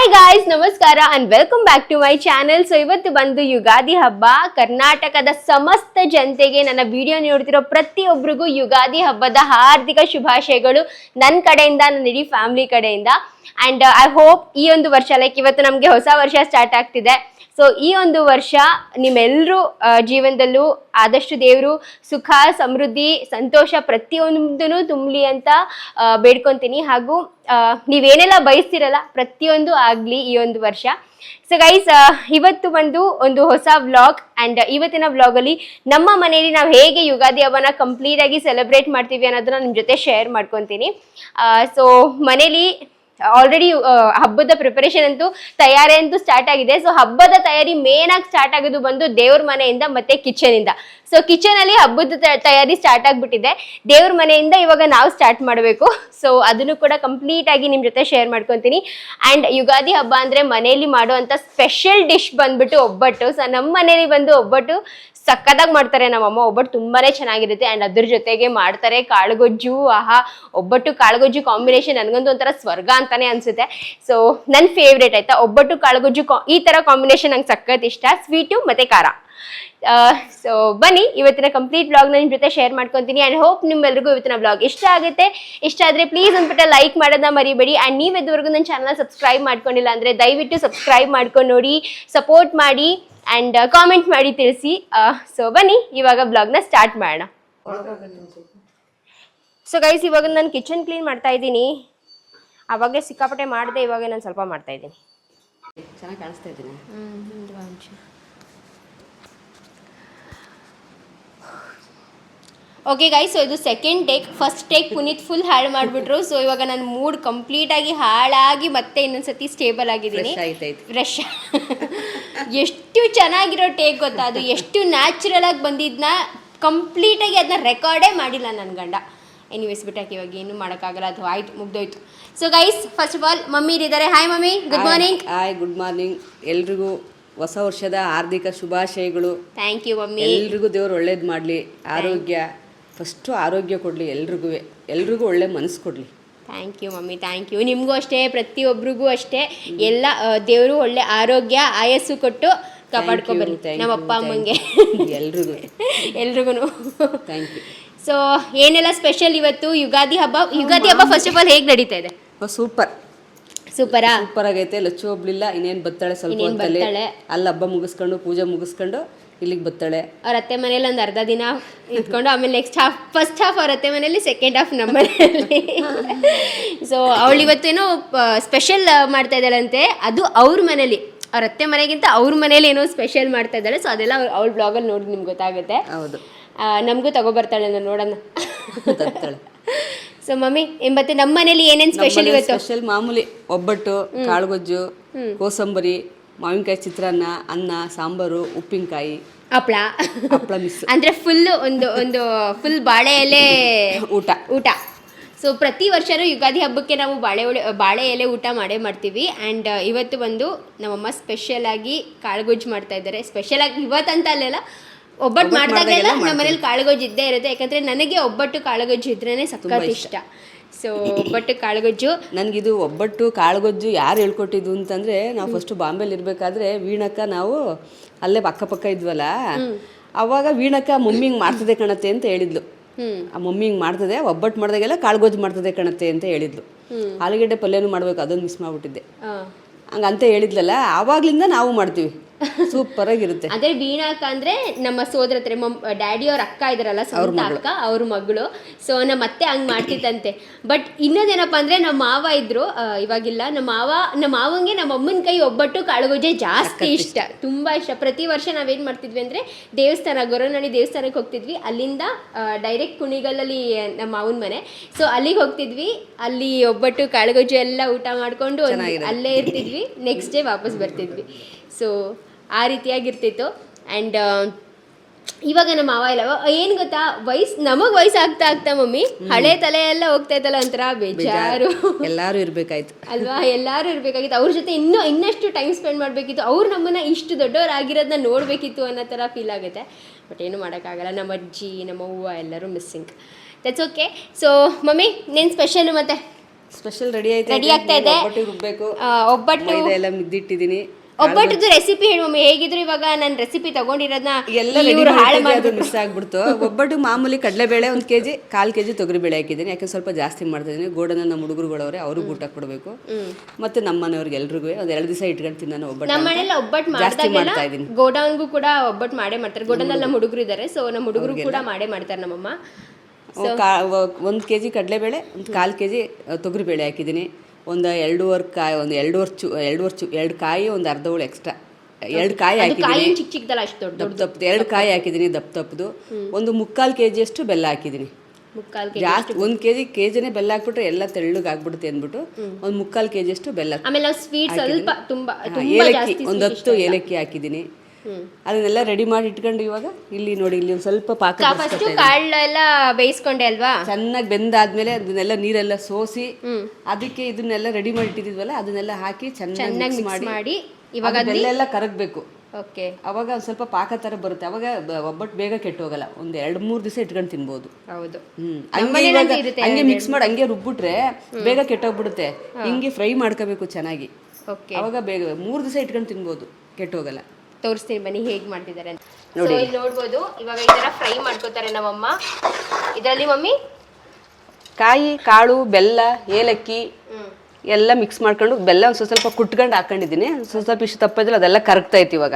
Hi guys, ನಮಸ್ಕಾರ and welcome back to my channel. So ಇವತ್ತು ಬಂದು ಯುಗಾದಿ ಹಬ್ಬ. ಕರ್ನಾಟಕದ ಸಮಸ್ತ ಜನತೆಗೆ, ನನ್ನ ವಿಡಿಯೋ ನೋಡ್ತಿರೋ ಪ್ರತಿಯೊಬ್ಬರಿಗೂ ಯುಗಾದಿ ಹಬ್ಬದ ಹಾರ್ದಿಕ ಶುಭಾಶಯಗಳು ನನ್ನ ಕಡೆಯಿಂದ, ನನ್ನ ಇಡೀ ಫ್ಯಾಮಿಲಿ ಕಡೆಯಿಂದ. ಅಂಡ್ ಐ ಹೋಪ್ ಈ ಒಂದು ವರ್ಷ, ಲೈಕ್ ಇವತ್ತು ನಮಗೆ ಹೊಸ ವರ್ಷ ಸ್ಟಾರ್ಟ್ ಆಗ್ತಿದೆ. ಸೊ ಈ ಒಂದು ವರ್ಷ ನಿಮ್ಮೆಲ್ಲರೂ ಜೀವನದಲ್ಲೂ ಆದಷ್ಟು ದೇವರು ಸುಖ, ಸಮೃದ್ಧಿ, ಸಂತೋಷ ಪ್ರತಿಯೊಂದೂ ತುಂಬಲಿ ಅಂತ ಬೇಡ್ಕೊತೀನಿ. ಹಾಗೂ ನೀವೇನೆಲ್ಲ ಬಯಸ್ತಿರಲ್ಲ ಪ್ರತಿಯೊಂದು ಆಗಲಿ ಈ ಒಂದು ವರ್ಷ. ಸೊ ಗೈಸ್, ಇವತ್ತು ಬಂದು ಒಂದು ಹೊಸ ವ್ಲಾಗ್. ಆ್ಯಂಡ್ ಇವತ್ತಿನ ವ್ಲಾಗಲ್ಲಿ ನಮ್ಮ ಮನೆಯಲ್ಲಿ ನಾವು ಹೇಗೆ ಯುಗಾದಿ ಹಬ್ಬನ ಕಂಪ್ಲೀಟಾಗಿ ಸೆಲೆಬ್ರೇಟ್ ಮಾಡ್ತೀವಿ ಅನ್ನೋದನ್ನ ನಿಮ್ಮ ಜೊತೆ ಶೇರ್ ಮಾಡ್ಕೊತೀನಿ. ಸೊ ಮನೇಲಿ ಆಲ್ರೆಡಿ ಹಬ್ಬದ ಪ್ರಿಪರೇಷನ್ ಅಂತೂ, ತಯಾರಿ ಅಂತೂ ಸ್ಟಾರ್ಟ್ ಆಗಿದೆ. ಸೊ ಹಬ್ಬದ ತಯಾರಿ ಮೇನ್ ಆಗಿ ಸ್ಟಾರ್ಟ್ ಆಗೋದು ಬಂದು ದೇವ್ರ ಮನೆಯಿಂದ ಮತ್ತೆ ಕಿಚನ್ ಇಂದ. ಸೊ ಕಿಚನ್ ಅಲ್ಲಿ ಹಬ್ಬದ ತಯಾರಿ ಸ್ಟಾರ್ಟ್ ಆಗ್ಬಿಟ್ಟಿದೆ. ದೇವ್ರ ಮನೆಯಿಂದ ಇವಾಗ ನಾವು ಸ್ಟಾರ್ಟ್ ಮಾಡಬೇಕು. ಸೊ ಅದನ್ನು ಕೂಡ ಕಂಪ್ಲೀಟ್ ಆಗಿ ನಿಮ್ ಜೊತೆ ಶೇರ್ ಮಾಡ್ಕೊಂತೀನಿ. ಅಂಡ್ ಯುಗಾದಿ ಹಬ್ಬ ಅಂದ್ರೆ ಮನೆಯಲ್ಲಿ ಮಾಡುವಂತ ಸ್ಪೆಷಲ್ ಡಿಶ್ ಬಂದ್ಬಿಟ್ಟು ಒಬ್ಬಟ್ಟು. ಸೊ ನಮ್ಮ ಮನೇಲಿ ಬಂದು ಒಬ್ಬಟ್ಟು ಸಕ್ಕದಾಗಿ ಮಾಡ್ತಾರೆ ನಮ್ಮಮ್ಮ. ಒಬ್ಬಟ್ಟು ತುಂಬಾನೇ ಚೆನ್ನಾಗಿರುತ್ತೆ. ಅಂಡ್ ಅದ್ರ ಜೊತೆಗೆ ಮಾಡ್ತಾರೆ ಕಾಳುಗೊಜ್ಜು. ಆಹಾ, ಒಬ್ಬಟ್ಟು ಕಾಳುಗೊಜ್ಜು ಕಾಂಬಿನೇಷನ್ ನನಗಂತೂ ಒಂಥರ ಸ್ವರ್ಗ ಅಂತಾನೆ ಅನ್ಸುತ್ತೆ. ಸೊ ನನ್ನ ಫೇವ್ರೇಟ್ ಆಯ್ತಾ ಒಬ್ಬಟ್ಟು ಕಾಳುಗೊಜ್ಜು. ಈ ತರ ಕಾಂಬಿನೇಷನ್ ನಂಗೆ ಸಖತ್ ಇಷ್ಟ, ಸ್ವೀಟು ಮತ್ತೆ ಖಾರ. ಸೊ ಬನ್ನಿ ಇವತ್ತಿನ ಕಂಪ್ಲೀಟ್ ವ್ಲಾಗ್ ನಿಮ್ ಜೊತೆ ಶೇರ್ ಮಾಡ್ಕೊಂತೀನಿ. ಅಂಡ್ ಹೋಪ್ ನಿಮ್ಮೆಲ್ರಿಗೂ ಇವತ್ತಿನ ವ್ಲಾಗ್ ಇಷ್ಟ ಆಗುತ್ತೆ. ಇಷ್ಟ ಆದ್ರೆ ಪ್ಲೀಸ್ ಒಂದ್ಬಿಟ್ಟು ಲೈಕ್ ಮಾಡೋದನ್ನ ಮರಿಬೇಡಿ. ಅಂಡ್ ನೀವು ಇದುವರೆಗೂ ನನ್ನ ಚಾನಲ್ ಸಬ್ಸ್ಕ್ರೈಬ್ ಮಾಡ್ಕೊಂಡಿಲ್ಲ ಅಂದ್ರೆ ದಯವಿಟ್ಟು ಸಬ್ಸ್ಕ್ರೈಬ್ ಮಾಡ್ಕೊಂಡು ನೋಡಿ, ಸಪೋರ್ಟ್ ಮಾಡಿ ಅಂಡ್ ಕಾಮೆಂಟ್ ಮಾಡಿ ತಿಳಿಸಿ. ಸೊ ಬನ್ನಿ ಇವಾಗ ಬ್ಲಾಗ್ನ ಸ್ಟಾರ್ಟ್ ಮಾಡೋಣ. ಸೊ ಗೈಸ್, ಇವಾಗ ನಾನು ಕಿಚನ್ ಕ್ಲೀನ್ ಮಾಡ್ತಾ ಇದ್ದೀನಿ. ಅವಾಗಲೇ ಸಿಕ್ಕಾಪಟ್ಟೆ ಮಾಡಿದೆ, ಇವಾಗ ನಾನು ಸ್ವಲ್ಪ ಮಾಡ್ತಾ ಇದ್ದೀನಿ. ಚೆನ್ನಾಗಿ ಕಾಣಿಸ್ತಾ ಇದ್ದೀನಿ. ಓಕೆ ಗೈಸ್, ಸೊ ಇದು second take. First take Puneeth full ಹಾಳು ಮಾಡಿಬಿಟ್ರು. ಸೊ ಇವಾಗ ನನ್ನ ಮೂಡ್ ಕಂಪ್ಲೀಟ್ ಆಗಿ ಹಾಳಾಗಿ ಮತ್ತೆ ಇನ್ನೊಂದ್ಸತಿ ಸ್ಟೇಬಲ್ ಆಗಿದ್ದೀನಿ. ಫ್ರೆಶ್ ಎಷ್ಟು ಚೆನ್ನಾಗಿರೋ ಟೇಕ್ ಗೊತ್ತಾ ಅದು. ಎಷ್ಟು ನ್ಯಾಚುರಲ್ ಆಗಿ ಬಂದಿದ್ನ ಕಂಪ್ಲೀಟಾಗಿ ಅದನ್ನ ರೆಕಾರ್ಡೇ ಮಾಡಿಲ್ಲ ನನ್ನ ಗಂಡ. ಎನಿವೇಸ್ ಬಿಟ್ಟಾಕಿ, ಇವಾಗ ಏನು ಮಾಡೋಕ್ಕಾಗಲ್ಲ, ಅದು ಆಯ್ತು, ಮುಗ್ದೋಯ್ತು. So guys, first of all mummy ಇದ್ದಾರೆ. Hi mummy, good morning. Hi, good morning. ಎಲ್ರಿಗೂ ಹೊಸ ವರ್ಷದ ಹಾರ್ದಿಕ ಶುಭಾಶಯಗಳು. Thank you mummy. ಎಲ್ರಿಗೂ ದೇವ್ರು ಒಳ್ಳೇದು ಮಾಡಲಿ, ಆರೋಗ್ಯ ಫಸ್ಟು ಆರೋಗ್ಯ ಕೊಡಲಿ, ಎಲ್ರಿಗೂ ಒಳ್ಳೆ ಮನಸ್ಸು ಕೊಡಲಿ. Thank you mummy, thank you. ನಿಮಗೂ ಅಷ್ಟೇ, ಪ್ರತಿಯೊಬ್ಬರಿಗೂ ಅಷ್ಟೇ. ಎಲ್ಲ ದೇವರು ಒಳ್ಳೆ ಆರೋಗ್ಯ ಆಯಸ್ಸು ಕೊಟ್ಟು ಕಾಪಾಡ್ಕೊಬರ್ಲಿ ನಮ್ಮ ಅಪ್ಪ ಅಮ್ಮಂಗೆ, ಎಲ್ರಿಗೂ ಥ್ಯಾಂಕ್ ಯು. ಸೊ ಏನೆಲ್ಲ ಸ್ಪೆಷಲ್ ಇವತ್ತು ಯುಗಾದಿ ಹಬ್ಬ? ಯುಗಾದಿ ಹಬ್ಬ ಫಸ್ಟ್ ಆಫ್ ಆಲ್ ಹೇಗೆ ನಡೀತಾ ಇದೆ? ಸೂಪರಾ? ಸೂಪರ್ ಆಗೈತೆ. ಲಚ್ಚು ಒಬ್ಳಿಲ್ಲ, ಇನ್ನೇನು ಬರ್ತಾಳೆ ಸ್ವಲ್ಪ ಹೊತ್ತಲ್ಲಿ. ಅಲ್ಲಿ ಹಬ್ಬ ಮುಗಿಸ್ಕೊಂಡು ಪೂಜೆ ಮುಗಿಸ್ಕೊಂಡು ಇಲ್ಲಿಗೆ ಬರ್ತಾಳೆ. ಅವ್ರ ಅತ್ತೆ ಮನೇಲಿ ಒಂದು ಅರ್ಧ ದಿನ ಇದ್ಕೊಂಡು ಆಮೇಲೆ ನೆಕ್ಸ್ಟ್ ಹಾಫ್, ಫಸ್ಟ್ ಹಾಫ್ ಅವ್ರ ಅತ್ತೆ ಮನೇಲಿ, ಸೆಕೆಂಡ್ ಹಾಫ್ ನಮ್ಮ ಮನೆಯಲ್ಲಿ. ಸೊ ಅವಳು ಇವತ್ತೇನೋ ಸ್ಪೆಷಲ್ ಮಾಡ್ತಾ ಇದ್ದಾಳಂತೆ. ಅದು ಅವ್ರ ಮನೇಲಿ, ಅವ್ರ ಅತ್ತೆ ಮನೆಗಿಂತ ಅವ್ರ ಮನೇಲಿ ಏನೋ ಸ್ಪೆಷಲ್ ಮಾಡ್ತಾ ಇದ್ದಾಳೆ. ಸೊ ಅದೆಲ್ಲ ಅವಳ ಬ್ಲಾಗಲ್ಲಿ ನೋಡಿ ನಿಮ್ಗೆ ಗೊತ್ತಾಗುತ್ತೆ. ಹೌದು, ನಮಗೂ ತಗೋಬರ್ತಾಳೆ, ನಾನು ನೋಡೋಣ. ಸೊ ಮಮ್ಮಿ, ಮತ್ತೆ ನಮ್ಮ ಮನೇಲಿ ಏನೇನು ಸ್ಪೆಷಲ್ ಇವತ್ತು? ಸ್ಪೆಷಲ್ ಮಾಮೂಲಿ ಒಬ್ಬಟ್ಟು, ಕಾಳುಗೊಜ್ಜು, ಕೋಸಂಬರಿ, ಮಾವಿನಕಾಯಿ ಚಿತ್ರಾನ್ನ, ಅನ್ನ, ಸಾಂಬಾರು, ಉಪ್ಪಿನಕಾಯಿ, ಹಪ್ಪಳ ಮಿಸ್. ಅಂದ್ರೆ ಫುಲ್ ಒಂದು ಫುಲ್ ಬಾಳೆ ಎಲೆ ಊಟ. ಸೊ ಪ್ರತಿ ವರ್ಷನೂ ಯುಗಾದಿ ಹಬ್ಬಕ್ಕೆ ನಾವು ಬಾಳೆ ಎಲೆ ಊಟ ಮಾಡೇ ಮಾಡ್ತೀವಿ. ಆ್ಯಂಡ್ ಇವತ್ತು ಬಂದು ನಮ್ಮಮ್ಮ ಸ್ಪೆಷಲ್ ಆಗಿ ಕಾಳುಗೊಜ್ಜು ಮಾಡ್ತಾ ಇದ್ದಾರೆ. ಸ್ಪೆಷಲ್ ಆಗಿ ಇವತ್ತಂತ ಅಲ್ಲೆಲ್ಲ, ಒಬ್ಬಟ್ಟು ಮಾಡಿದಾಗೆಲ್ಲ ನಮ್ಮ ಮನೇಲಿ ಕಾಳುಗೊಜ್ಜು ಇದ್ದೇ ಇರುತ್ತೆ. ಯಾಕಂದರೆ ನನಗೆ ಒಬ್ಬಟ್ಟು ಕಾಳುಗೊಜ್ಜು ಇದ್ರೇ ಸಖತ್ ಇಷ್ಟ. ಸೊ ಒಬ್ಬಟ್ಟು ಕಾಳುಗೊಜ್ಜು ನನಗಿದು ಒಬ್ಬಟ್ಟು ಕಾಳುಗೊಜ್ಜು ಯಾರು ಹೇಳ್ಕೊಟ್ಟಿದ್ದು ಅಂತಂದರೆ, ನಾವು ಫಸ್ಟು ಬಾಂಬೆಲಿ ಇರಬೇಕಾದ್ರೆ ವೀಣಕ್ಕ ನಾವು ಅಲ್ಲೇ ಅಕ್ಕಪಕ್ಕ ಇದ್ವಲ್ಲ, ಅವಾಗ ವೀಣಕ್ಕ ಮಮ್ಮಿಂಗ್ ಮಾಡ್ತದೆ ಕಣತ್ತೆ ಅಂತ ಹೇಳಿದ್ಲು. ಆ ಮಮ್ಮಿಂಗ್ ಮಾಡ್ತದೆ, ಒಬ್ಬಟ್ಟು ಮಾಡಿದಾಗೆಲ್ಲ ಕಾಳುಗೊಜ್ಜು ಮಾಡ್ತದೆ ಕಣತ್ತೆ ಅಂತ ಹೇಳಿದ್ಲು. ಆಲೂಗಡ್ಡೆ ಪಲ್ಯನೂ ಮಾಡಬೇಕು, ಅದನ್ನು ಮಿಸ್ ಮಾಡಿಬಿಟ್ಟಿದ್ದೆ. ಹಂಗಂತ ಹೇಳಿದ್ಲಲ್ಲ, ಆವಾಗ್ಲಿಂದ ನಾವು ಮಾಡ್ತೀವಿ. ಸೂಪರ್ ಆಗಿರುತ್ತೆ. ಅದೇ ವೀಣಾಕ ಅಂದ್ರೆ ನಮ್ಮ ಸೋದರತ್ರೆ, ಡ್ಯಾಡಿ ಅವ್ರ ಅಕ್ಕ ಇದಾರಲ್ಲ, ಸ್ವಂತ ಅಕ್ಕ, ಅವ್ರ ಮಗಳು. ಸೊ ನಮ್ಮ ಅತ್ತೆ ಹಂಗ್ ಮಾಡ್ತಿತ್ತಂತೆ. ಬಟ್ ಇನ್ನೊಂದೇನಪ್ಪ ಅಂದ್ರೆ, ನಮ್ಮ ಮಾವ ಇದ್ರು, ಇವಾಗಿಲ್ಲ. ನಮ್ಮ ಮಾವಂಗೆ ನಮ್ಮ ಅಮ್ಮನ ಕೈ ಒಬ್ಬಟ್ಟು ಕಾಳುಗೊಜ್ಜೆ ಜಾಸ್ತಿ ಇಷ್ಟ, ತುಂಬಾ ಇಷ್ಟ. ಪ್ರತಿ ವರ್ಷ ನಾವೇನ್ ಮಾಡ್ತಿದ್ವಿ ಅಂದ್ರೆ, ದೇವಸ್ಥಾನ, ಗೊರವನಹಳ್ಳಿ ದೇವಸ್ಥಾನಕ್ಕೆ ಹೋಗ್ತಿದ್ವಿ. ಅಲ್ಲಿಂದ ಡೈರೆಕ್ಟ್ ಕುಣಿಗಲ್ಲಲ್ಲಿ ನಮ್ಮ ಮಾವನ ಮನೆ. ಸೊ ಅಲ್ಲಿಗೆ ಹೋಗ್ತಿದ್ವಿ, ಅಲ್ಲಿ ಒಬ್ಬಟ್ಟು ಕಾಳುಗೊಜ್ಜು ಎಲ್ಲ ಊಟ ಮಾಡ್ಕೊಂಡು ಅಲ್ಲೇ ಇರ್ತಿದ್ವಿ. ನೆಕ್ಸ್ಟ್ ಡೇ ವಾಪಸ್ ಬರ್ತಿದ್ವಿ. ಸೊ ಆ ರೀತಿಯಾಗಿರ್ತಿತ್ತು. ಆ್ಯಂಡ್ ಇವಾಗ ನಮ್ಮ ಮಾವ ಇಲ್ಲ. ಏನು ಗೊತ್ತಾ, ನಮಗೆ ವಯಸ್ಸಾಗ್ತಾ ಮಮ್ಮಿ, ಹಳೆ ತಲೆ ಎಲ್ಲ ಹೋಗ್ತಾ ಇತ್ತಲ್ಲ, ಒಂಥರ ಬೇಜಾರು. ಎಲ್ಲರೂ ಇರಬೇಕಾಯ್ತು ಅಲ್ವಾ, ಎಲ್ಲರೂ ಇರಬೇಕಾಗಿತ್ತು. ಅವ್ರ ಜೊತೆ ಇನ್ನಷ್ಟು ಟೈಮ್ ಸ್ಪೆಂಡ್ ಮಾಡಬೇಕಿತ್ತು. ಅವ್ರು ನಮ್ಮನ್ನು ಇಷ್ಟು ದೊಡ್ಡವರಾಗಿರೋದನ್ನ ನೋಡಬೇಕಿತ್ತು ಅನ್ನೋ ಥರ ಫೀಲ್ ಆಗುತ್ತೆ. ಬಟ್ ಏನು ಮಾಡೋಕ್ಕಾಗಲ್ಲ. ನಮ್ಮ ಅಜ್ಜಿ, ನಮ್ಮ ಅವ್ವ ಎಲ್ಲರೂ missing. That's okay. So mummy, ನೀನು ಸ್ಪೆಷಲು ಮತ್ತೆ ಸ್ಪೆಷಲ್ ರೆಡಿ ರೆಡಿ ಆಗ್ತಾ ಇದೆ. ಒಬ್ಬಟ್ಟಿಗೆ ರುಬ್ಬೇಕು. ಒಬ್ಬಟ್ಟು ಮೈದಾ ಎಲ್ಲ ಮಿದ್ದಿಟ್ಟಿದ್ದೀನಿ. ಒಬ್ಬಟ್ಟದು ರೆಸಿಪಿ ಹೇಳಿ ಮಮ್ಮಿ, ಹೇಗಿದ್ರು ಇವಾಗ ನಾನು ರೆಸಿಪಿ ತಗೊಂಡಿರೋದನ್ನ ಎಲ್ಲ ಹಾಳು ಮಾಡಿ ಮಿಸ್ ಆಗ್ಬಿಡ್ತು. ಒಬ್ಬಟ್ಟು ಮಾಮೂಲಿ ಕಡಲೆಬೇಳೆ 1 kg, 1/4 kg ತೊಗರಿಬೇಳೆ ಹಾಕಿದ್ದೀನಿ. ಯಾಕೆ ಸ್ವಲ್ಪ ಜಾಸ್ತಿ ಮಾಡ್ತಿದ್ದೀನಿ. ಗೋಡನ ನಮ್ಮ ಹುಡುಗರುಗಳವ್ರೆ, ಅವ್ರಿಗೆ ಊಟ ಕೊಡಬೇಕು. ಮತ್ತೆ ನಮ್ಮ ಮನೆಯವ್ರಿಗೆ ಎಲ್ರಿಗೂ ಒಂದು 2 ದಿವಸ ಇಟ್ಕೊಂಡು ನಾನು ಒಬ್ಬಟ್ಟು ನಮ್ಮ ಮನೇಲಿ ಒಬ್ಬಟ್ಟು ಜಾಸ್ತಿ ಮಾಡ್ತಾ ಇದ್ದೀನಿ. ಗೋಡನ್ಗೂ ಕೂಡ ಒಬ್ಬಟ್ಟು ಮಾಡೇ ಮಾಡ್ತಾರೆ. ಗೋಡನಲ್ಲಿ ನಮ್ಮ ಹುಡುಗರು ಇದ್ದಾರೆ, ಸೊ ನಮ್ಮ ಹುಡುಗರು ಕೂಡ ಮಾಡೇ ಮಾಡ್ತಾರೆ ನಮ್ಮಮ್ಮ. 1 kg ಕಡಲೆಬೇಳೆ, 1/4 kg ತೊಗರಿಬೇಳೆ ಹಾಕಿದ್ದೀನಿ. ಒಂದು 2.5 ಕಾಯಿ, ಒಂದು 2 ಕಾಯಿ, ಒಂದು ಅರ್ಧ ಹೋಳು ಎಕ್ಸ್ಟ್ರಾ, 2 ಕಾಯಿ ಹಾಕಿದ್ದೀನಿ. ಚಿಕ್ಕ ಚಿಕ್ಕದಲ್ಲ, ಅಷ್ಟು ದೊಡ್ಡ ದಪ್ಪದು 2 ಕಾಯಿ ಹಾಕಿದ್ದೀನಿ, ದಪ್ಪದು. ಒಂದು 3/4 kg ಅಷ್ಟು ಬೆಲ್ಲ ಹಾಕಿದ್ದೀನಿ. ಜಾಸ್ತಿ 1 kgನೇ ಬೆಲ್ಲ ಹಾಕ್ಬಿಟ್ರೆ ಎಲ್ಲ ತೆಳ್ಳಗೆ ಆಗ್ಬಿಡುತ್ತೆ ಅಂದ್ಬಿಟ್ಟು ಒಂದು 3/4 kg ಅಷ್ಟು ಬೆಲ್ಲ. ಆಮೇಲೆ ಸ್ವೀಟ್ ಸ್ವಲ್ಪ ತುಂಬಾ ಏಲಕ್ಕಿ ಒಂದು 10 ಏಲಕ್ಕಿ ಹಾಕಿದ್ದೀನಿ. ಅದನ್ನೆಲ್ಲ ರೆಡಿ ಮಾಡಿ ಇಟ್ಕೊಂಡು ಇವಾಗ ಇಲ್ಲಿ ನೋಡಿ, ಇಲ್ಲಿ ಒಂದು ಸ್ವಲ್ಪ ಪಾಕ ಕಾಳೆಲ್ಲ ಬೇಯಿಸ್ಕೊಂಡೆ ಅಲ್ವಾ, ಚೆನ್ನಾಗಿ ಬೆಂದಾದ್ಮೇಲೆ ಅದನ್ನೆಲ್ಲ ನೀರೆಲ್ಲ ಸೋಸಿ ಅದಕ್ಕೆ ಇದನ್ನೆಲ್ಲ ರೆಡಿ ಮಾಡಿ ಇಟ್ಟಿದ್ವಲ್ಲ ಅದನ್ನೆಲ್ಲ ಹಾಕಿ ಚೆನ್ನಾಗಿ ಮಿಕ್ಸ್ ಮಾಡಿ ಇವಾಗ ಬೆಲ್ಲ ಎಲ್ಲ ಕರಗಬೇಕು. ಓಕೆ, ಅವಾಗ ಒಂದು ಸ್ವಲ್ಪ ಪಾಕ ತರ ಬರುತ್ತೆ. ಅವಾಗ ಒಬ್ಬಟ್ಟು ಬೇಗ ಕೆಟ್ಟು ಹೋಗಲ್ಲ. ಒಂದು 2-3 ದಿವಸ ಇಟ್ಕೊಂಡು ತಿನ್ಬೋದು. ಹೌದು, ಹಂಗೆ ಮಿಕ್ಸ್ ಮಾಡಿ ಹಂಗೆ ರುಬ್ಬಿಟ್ರೆ ಬೇಗ ಕೆಟ್ಟೋಗ್ಬಿಡುತ್ತೆ. ಹಿಂಗೆ ಫ್ರೈ ಮಾಡ್ಕೋಬೇಕು ಚೆನ್ನಾಗಿ. ಅವಾಗ ಬೇಗ 3 ದಿವಸ ಇಟ್ಕೊಂಡು ತಿನ್ಬೋದು, ಕೆಟ್ಟೋಗಲ್ಲ. ತೋರಿಸ್ತೀನಿ ಬನ್ನಿ ಹೇಗೆ ಮಾಡ್ತಿದ್ದಾರೆ ಅಂತ. ನೋಡಿ, ಇಲ್ಲಿ ನೋಡ್ಬೋದು ಇವಾಗ ಈ ತರ ಫ್ರೈ ಮಾಡ್ಕೋತಾರೆ ನಮ್ಮಮ್ಮ. ಇದರಲ್ಲಿ ಮಮ್ಮಿ ಕಾಯಿ, ಕಾಳು, ಬೆಲ್ಲ, ಏಲಕ್ಕಿ ಎಲ್ಲ ಮಿಕ್ಸ್ ಮಾಡ್ಕೊಂಡು ಬೆಲ್ಲ ಒಂದು ಸ್ವಲ್ಪ ಕುಟ್ಕೊಂಡು ಹಾಕೊಂಡಿದ್ದೀನಿ. ಸ್ವಲ್ಪ ಇಷ್ಟು ತಪ್ಪಿದ್ರೆ ಅದೆಲ್ಲ ಕರಗ್ತಾ ಇತ್ತು ಇವಾಗ.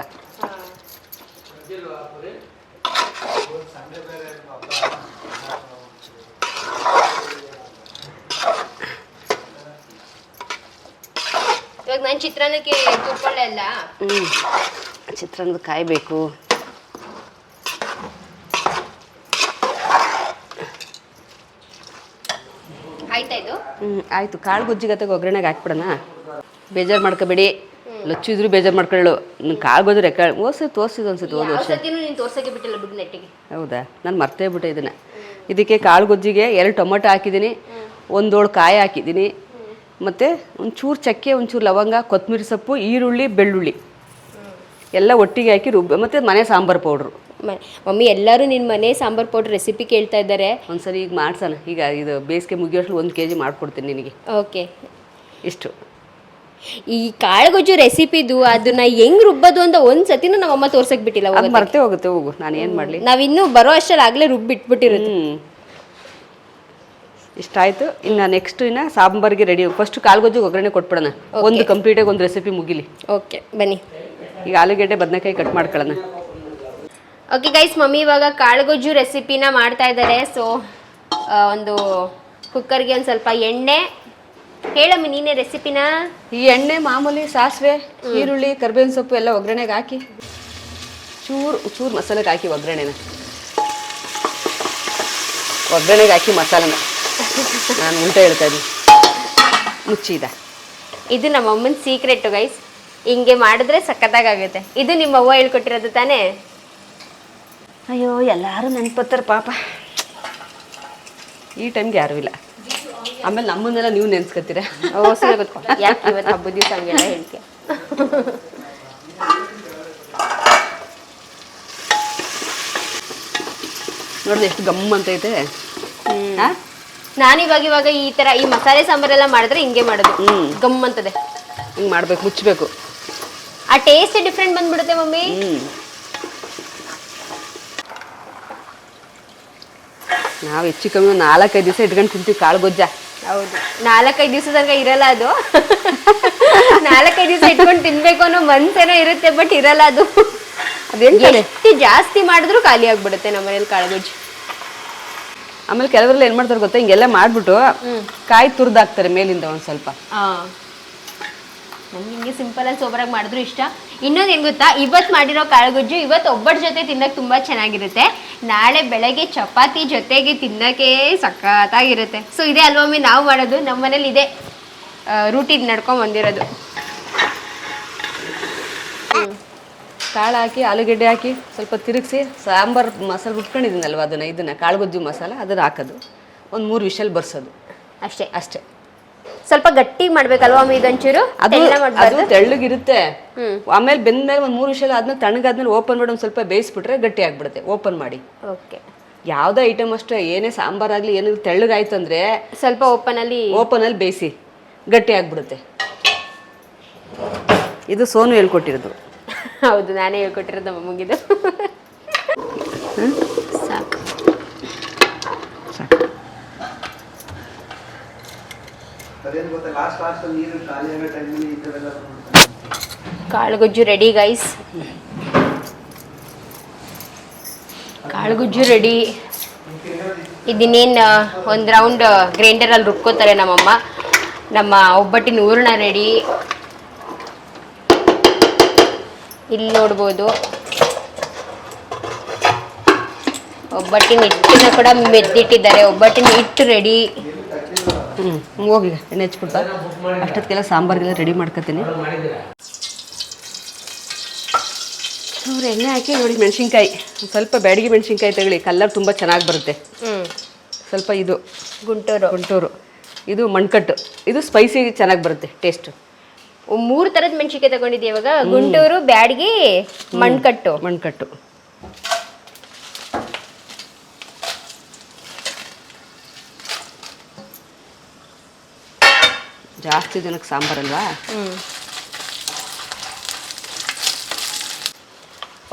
ಇವಾಗ ನಾನು ಚಿತ್ರಾನ್ನಕ್ಕೆ ತುಪ್ಪಳೆ ಅಲ್ಲ, ಚಿತ್ರಾನ್ನದ ಕಾಯಿ ಬೇಕು. ಆಯ್ತಾ ಇದು? ಆಯ್ತು. ಕಾಳು ಗೊಜ್ಜಿಗತ್ತಾಗ ಒಗ್ಗರಣೆಗೆ ಹಾಕ್ಬಿಡೋಣ. ಬೇಜಾರು ಮಾಡ್ಕೋಬೇಡಿ, ಲಚ್ಚಿದ್ರು ಬೇಜಾರು ಮಾಡ್ಕೊಳ್ಳು. ಕಾಳು ಗೊಜ್ಜು ತೋರಿಸಿದ್ದು ಅನ್ಸುತ್ತೆ ಹೋದ ವರ್ಷ. ತೋರ್ಸಕ್ಕೆ ಬಿಟ್ಟಿಲ್ಲ ಬಿಡು ನೆಟ್ಟಿಗೆ. ಹೌದಾ, ನಾನು ಮರ್ತೇ ಬಿಟ್ಟೆ ಇದನ್ನ. ಇದಕ್ಕೆ ಕಾಳು ಗೊಜ್ಜಿಗೆ 2 ಟೊಮೊಟೊ ಹಾಕಿದ್ದೀನಿ, 1 ಹೋಳು ಕಾಯಿ ಹಾಕಿದ್ದೀನಿ, ಮತ್ತು ಒಂಚೂರು ಚಕ್ಕೆ, ಒಂಚೂರು ಲವಂಗ, ಕೊತ್ತಂಬರಿ ಸೊಪ್ಪು, ಈರುಳ್ಳಿ, ಬೆಳ್ಳುಳ್ಳಿ ಎಲ್ಲ ಒಟ್ಟಿಗೆ ಹಾಕಿ ಮತ್ತು ಮನೆ ಸಾಂಬಾರು ಪೌಡ್ರು. ಮಮ್ಮಿ ಎಲ್ಲರೂ ನಿನ್ನ ಮನೆ ಸಾಂಬಾರು ಪೌಡ್ರ್ ರೆಸಿಪಿ ಕೇಳ್ತಾ ಇದ್ದಾರೆ. ಒಂದ್ಸರಿ ಈಗ ಮಾಡ್ಸೋಣ. ಈಗ ಇದು ಬೇಸಿಗೆ ಮುಗಿಯೋಷ್ಟು 1 kg ಮಾಡ್ಕೊಡ್ತೀನಿ ನಿನಗೆ. ಓಕೆ, ಇಷ್ಟು ಈ ಕಾಳುಗೊಜ್ಜು ರೆಸಿಪಿದು ಅದನ್ನ ಹೆಂಗ್ ರುಬ್ಬೋದು ಅಂತ ಒಂದ್ಸತಿನೂ ನಮ್ಮಮ್ಮ ತೋರ್ಸಕ್ ಬಿಟ್ಟಿಲ್ಲ. ಮರ್ತೇ ಹೋಗುತ್ತೆ. ಹೋಗು, ನಾನು ಏನು ಮಾಡಲಿ, ನಾವಿನ್ನೂ ಬರೋ ಅಷ್ಟರಲ್ಲಿ ಆಗಲೇ ರುಬ್ಬಿಟ್ಬಿಟ್ಟಿರುತ್ತೆ. ಇಷ್ಟಾಯ್ತು. ಇನ್ನು ನೆಕ್ಸ್ಟ್ ಸಾಂಬಾರಿಗೆ ರೆಡಿ. ಫಸ್ಟ್ ಕಾಳುಗೊಜ್ಜು ಒಗ್ಗರಣೆ ಕೊಟ್ಬಿಡೋಣ. ಒಂದು ಕಂಪ್ಲೀಟಾಗಿ ಒಂದು ರೆಸಿಪಿ ಮುಗಿಲಿ. ಓಕೆ ಬನ್ನಿ. ಈಗ ಆಲೂಗೆಡ್ಡೆ ಬದನೆಕಾಯಿ ಕಟ್ ಮಾಡ್ಕೊಳ್ಳೋಣ. ಓಕೆ ಗೈಸ್, ಮಮ್ಮಿ ಇವಾಗ ಕಾಳುಗೊಜ್ಜು ರೆಸಿಪಿನ ಮಾಡ್ತಾ ಇದ್ದಾರೆ. ಸೊ ಒಂದು ಕುಕ್ಕರ್ಗೆ ಒಂದು ಸ್ವಲ್ಪ ಎಣ್ಣೆ. ಹೇಳಮ್ಮಿ ನೀನೇ ರೆಸಿಪಿನ. ಈ ಎಣ್ಣೆ ಮಾಮೂಲಿ ಸಾಸಿವೆ, ಈರುಳ್ಳಿ, ಕರಿಬೇವಿನ ಸೊಪ್ಪು ಎಲ್ಲ ಒಗ್ಗರಣೆಗೆ ಹಾಕಿ ಚೂರು ಮಸಾಲೆಗೆ ಹಾಕಿ ಒಗ್ಗರಣೆಗೆ ಹಾಕಿ ಮಸಾಲೆನ ನಾನು ಉಲ್ಟಾ ಹೇಳ್ತಾ ಇದ್ದೀನಿ. ಮುಚ್ಚಿದ. ಇದು ನಮ್ಮ ಅಮ್ಮನ ಸೀಕ್ರೆಟ್ ಗೈಸ್. ಹಿಂಗೆ ಮಾಡಿದ್ರೆ ಸಖತ್ತಾಗುತ್ತೆ. ಇದು ನಿಮ್ಮ ಅವ್ವ ಹೇಳ್ಕೊಟ್ಟಿರೋದು ತಾನೇ? ಅಯ್ಯೋ, ಎಲ್ಲರೂ ನೆನ್ಪತ್ತಾರೆ ಪಾಪ. ಈ ಟೈಮ್ಗೆ ಯಾರೂ ಇಲ್ಲ. ಆಮೇಲೆ ನಮ್ಮನ್ನೆಲ್ಲ ನೀವು ನೆನ್ಸ್ಕೊತೀರ. ಯಾಕೆ ಇವತ್ತು ಹಬ್ಬದ ದಿವಸ ಹಂಗೆಲ್ಲ ಹೇಳ್ತೀಯ? ನೋಡಿದ್ರೆ ಎಷ್ಟು ಗಮ್ ಅಂತೈತೆ. ನಾನಿವಾಗ ಈ ತರ ಈ ಮಸಾಲೆ ಸಾಂಬಾರೆಲ್ಲ ಮಾಡಿದ್ರೆ ಹಿಂಗೆ ಮಾಡೋದು, ಗಮ್ ಅಂತದೆ. ಹಿಂಗೆ ಮಾಡ್ಬೇಕು, ಮುಚ್ಚಬೇಕು. ಆ ಟೇಸ್ಟ್ ಡಿಫ್ರೆಂಟ್ ಬಂದ್ಬಿಡುತ್ತೆ ಮಮ್ಮಿ. ನಾವು ಹೆಚ್ಚು ಕಮ್ಮಿ 4-5 ದಿವಸ ಇಟ್ಕೊಂಡು ತಿಂತೀವಿ ಕಾಳು ಗೊಜ್ಜ. ಹೌದು, 4-5 ದಿವಸ ತನಕ ಇರಲ್ಲ ಅದು. 4-5 ದಿವಸ ಇಟ್ಕೊಂಡು ತಿನ್ಬೇಕು ಅನ್ನೋ ಮನ್ಸೇನೋ ಇರುತ್ತೆ, ಬಟ್ ಇರಲ್ಲ ಅದು. ಎಷ್ಟು ಜಾಸ್ತಿ ಮಾಡಿದ್ರು ಖಾಲಿ ಆಗ್ಬಿಡುತ್ತೆ ನಮ್ಮ ಮನೇಲಿ ಕಾಳುಗೊಜ್ಜು. ಆಮೇಲೆ ಕೆಲವರೆಲ್ಲ ಏನ್ ಮಾಡ್ತಾರೆ ಗೊತ್ತಾ, ಹಿಂಗೆಲ್ಲ ಮಾಡ್ಬಿಟ್ಟು ಕಾಯಿ ತುರ್ದಾಕ್ತಾರೆ ಮೇಲಿಂದ ಒಂದ್ ಸ್ವಲ್ಪ. ನಮ್ಗೆ ಹಿಂಗೆ ಸಿಂಪಲ್ ಆಗಿ ಸೋಬರಾಗಿ ಮಾಡಿದ್ರು ಇಷ್ಟ. ಇನ್ನೊಂದು ಏನು ಗೊತ್ತಾ, ಇವತ್ತು ಮಾಡಿರೋ ಕಾಳುಗೊಜ್ಜು ಇವತ್ತು ಒಬ್ಬಟ್ಟು ಜೊತೆ ತಿನ್ನಕ್ಕೆ ತುಂಬ ಚೆನ್ನಾಗಿರುತ್ತೆ. ನಾಳೆ ಬೆಳಗ್ಗೆ ಚಪಾತಿ ಜೊತೆಗೆ ತಿನ್ನಕ್ಕೆ ಸಖತ್ತಾಗಿರುತ್ತೆ. ಸೊ ಇದೇ ಅಲ್ವಮ್ಮಿ ನಾವು ಮಾಡೋದು. ನಮ್ಮ ಮನೇಲಿ ಇದೆ ರೂಟೀನ್ ನಡ್ಕೊಂಡು ಬಂದಿರೋದು. ಕಾಳು ಹಾಕಿ, ಆಲೂಗೆಡ್ಡೆ ಹಾಕಿ ಸ್ವಲ್ಪ ತಿರುಗಿಸಿ ಸಾಂಬಾರು ಮಸಾಲೆ ರುಬ್ಕೊಂಡಿದ್ದೀನಲ್ವ ಇದನ್ನ ಕಾಳುಗೊಜ್ಜು ಮಸಾಲ ಅದನ್ನ ಹಾಕೋದು. ಒಂದು 3 ವಿಷಲ್ ಬರ್ಸೋದು ಅಷ್ಟೇ. ಸ್ವಲ್ಪ ಗಟ್ಟಿ ಮಾಡ್ಬೇಕಲ್ವಾ ಅಮ್ಮ ಇದೊಂಚೂರು? ಅದು ತೆಳ್ಳಗಿರುತ್ತೆ. ಆಮೇಲೆ ಬೆಂದ್ಮೇಲೆ ಒಂದು 3 ವಿಷಲ್ ಆದ್ಮೇಲೆ ತಣ್ಣಗಾದ್ಮೇಲೆ ಓಪನ್ ಮಾಡಿ ಒಂದು ಸ್ವಲ್ಪ ಬೇಯಿಸ್ಬಿಟ್ರೆ ಗಟ್ಟಿ ಆಗ್ಬಿಡುತ್ತೆ. ಓಪನ್ ಮಾಡಿ. ಓಕೆ, ಯಾವುದೇ ಐಟಮ್ ಅಷ್ಟೇ, ಏನೇ ಸಾಂಬಾರಾಗಲಿ ಏನಾದ್ರು ತೆಳ್ಳಗಾಯ್ತು ಅಂದರೆ ಸ್ವಲ್ಪ ಓಪನಲ್ಲಿ ಬೇಯಿಸಿ ಗಟ್ಟಿ ಆಗಿಬಿಡುತ್ತೆ. ಇದು ಸೋನು ಹೇಳ್ಕೊಟ್ಟಿರೋದು. ಹೌದು, ನಾನೇ ಹೇಳ್ಕೊಟ್ಟಿರೋದು ನಮ್ಮ ಅಮ್ಮಗಿದು. ಸಾಕು ಸಾಕು. ಕಾಳುಗೊಜ್ಜು ರೆಡಿ ಗೈಸ್. ಕಾಳುಗೊಜ್ಜು ರೆಡಿ. ಇದನ್ನೇನು ಒಂದು ರೌಂಡ್ ಗ್ರೈಂಡರಲ್ಲಿ ರುಬ್ಕೋತಾರೆ ನಮ್ಮಮ್ಮ. ನಮ್ಮ ಒಬ್ಬಟ್ಟಿನ ಹೂರಣ ರೆಡಿ. ಇಲ್ಲಿ ನೋಡ್ಬೋದು ಒಬ್ಬಟ್ಟಿನ ಹಿಟ್ಟನ್ನ ಕೂಡ ಮೆದ್ದಿಟ್ಟಿದ್ದಾರೆ. ಒಬ್ಬಟ್ಟಿನ ಹಿಟ್ಟು ರೆಡಿ. ಹೋಗಿ ಎಣ್ಣೆ ಹಚ್ಬಿಡ್ತಾ ಅಷ್ಟೊತ್ತಿಗೆಲ್ಲ ಸಾಂಬಾರಿಗೆಲ್ಲ ರೆಡಿ ಮಾಡ್ಕೊತೀನಿ. ಚೂರು ಎಣ್ಣೆ ಹಾಕಿ ನೋಡಿ, ಮೆಣಸಿನ್ಕಾಯಿ ಸ್ವಲ್ಪ ಬ್ಯಾಡಗಿ ಮೆಣಸಿನ್ಕಾಯಿ ತಗೊಳ್ಳಿ, ಕಲ್ಲರ್ ತುಂಬ ಚೆನ್ನಾಗಿ ಬರುತ್ತೆ. ಸ್ವಲ್ಪ ಇದು ಗುಂಟೂರು, ಇದು ಮಣ್ಕಟ್ಟು, ಇದು ಸ್ಪೈಸಿ ಚೆನ್ನಾಗಿ ಬರುತ್ತೆ ಟೇಸ್ಟ್. 3 ಥರದ ಮೆಣಸಿನ್ಕಾಯಿ ತಗೊಂಡಿದ್ದೀವಿ ಇವಾಗ. ಗುಂಟೂರು, ಬ್ಯಾಡಗಿ, ಮಣ್ಕಟ್ಟು. ಜಾಸ್ತಿ ಜನಕ್ಕೆ ಸಾಂಬಾರಲ್ವಾ.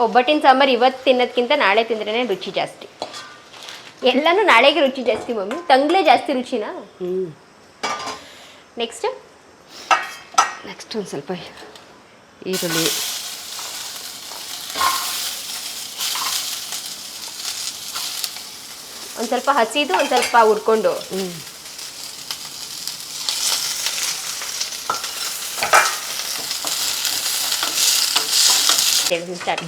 ಒಬ್ಬಟ್ಟಿನ ಸಾಂಬಾರು ಇವತ್ತು ತಿನ್ನೋದಕ್ಕಿಂತ ನಾಳೆ ತಿಂದ್ರೇ ರುಚಿ ಜಾಸ್ತಿ. ಎಲ್ಲನೂ ನಾಳೆಗೆ ರುಚಿ ಜಾಸ್ತಿ ಮಮ್ಮಿ. ತಂಗ್ಲೇ ಜಾಸ್ತಿ ರುಚಿನಾ. ನೆಕ್ಸ್ಟ್ ಒಂದು ಸ್ವಲ್ಪ ಈರುಳ್ಳಿ, ಒಂದು ಸ್ವಲ್ಪ ಹಸಿದು, ಒಂದು ಸ್ವಲ್ಪ ಹುರ್ಕೊಂಡು.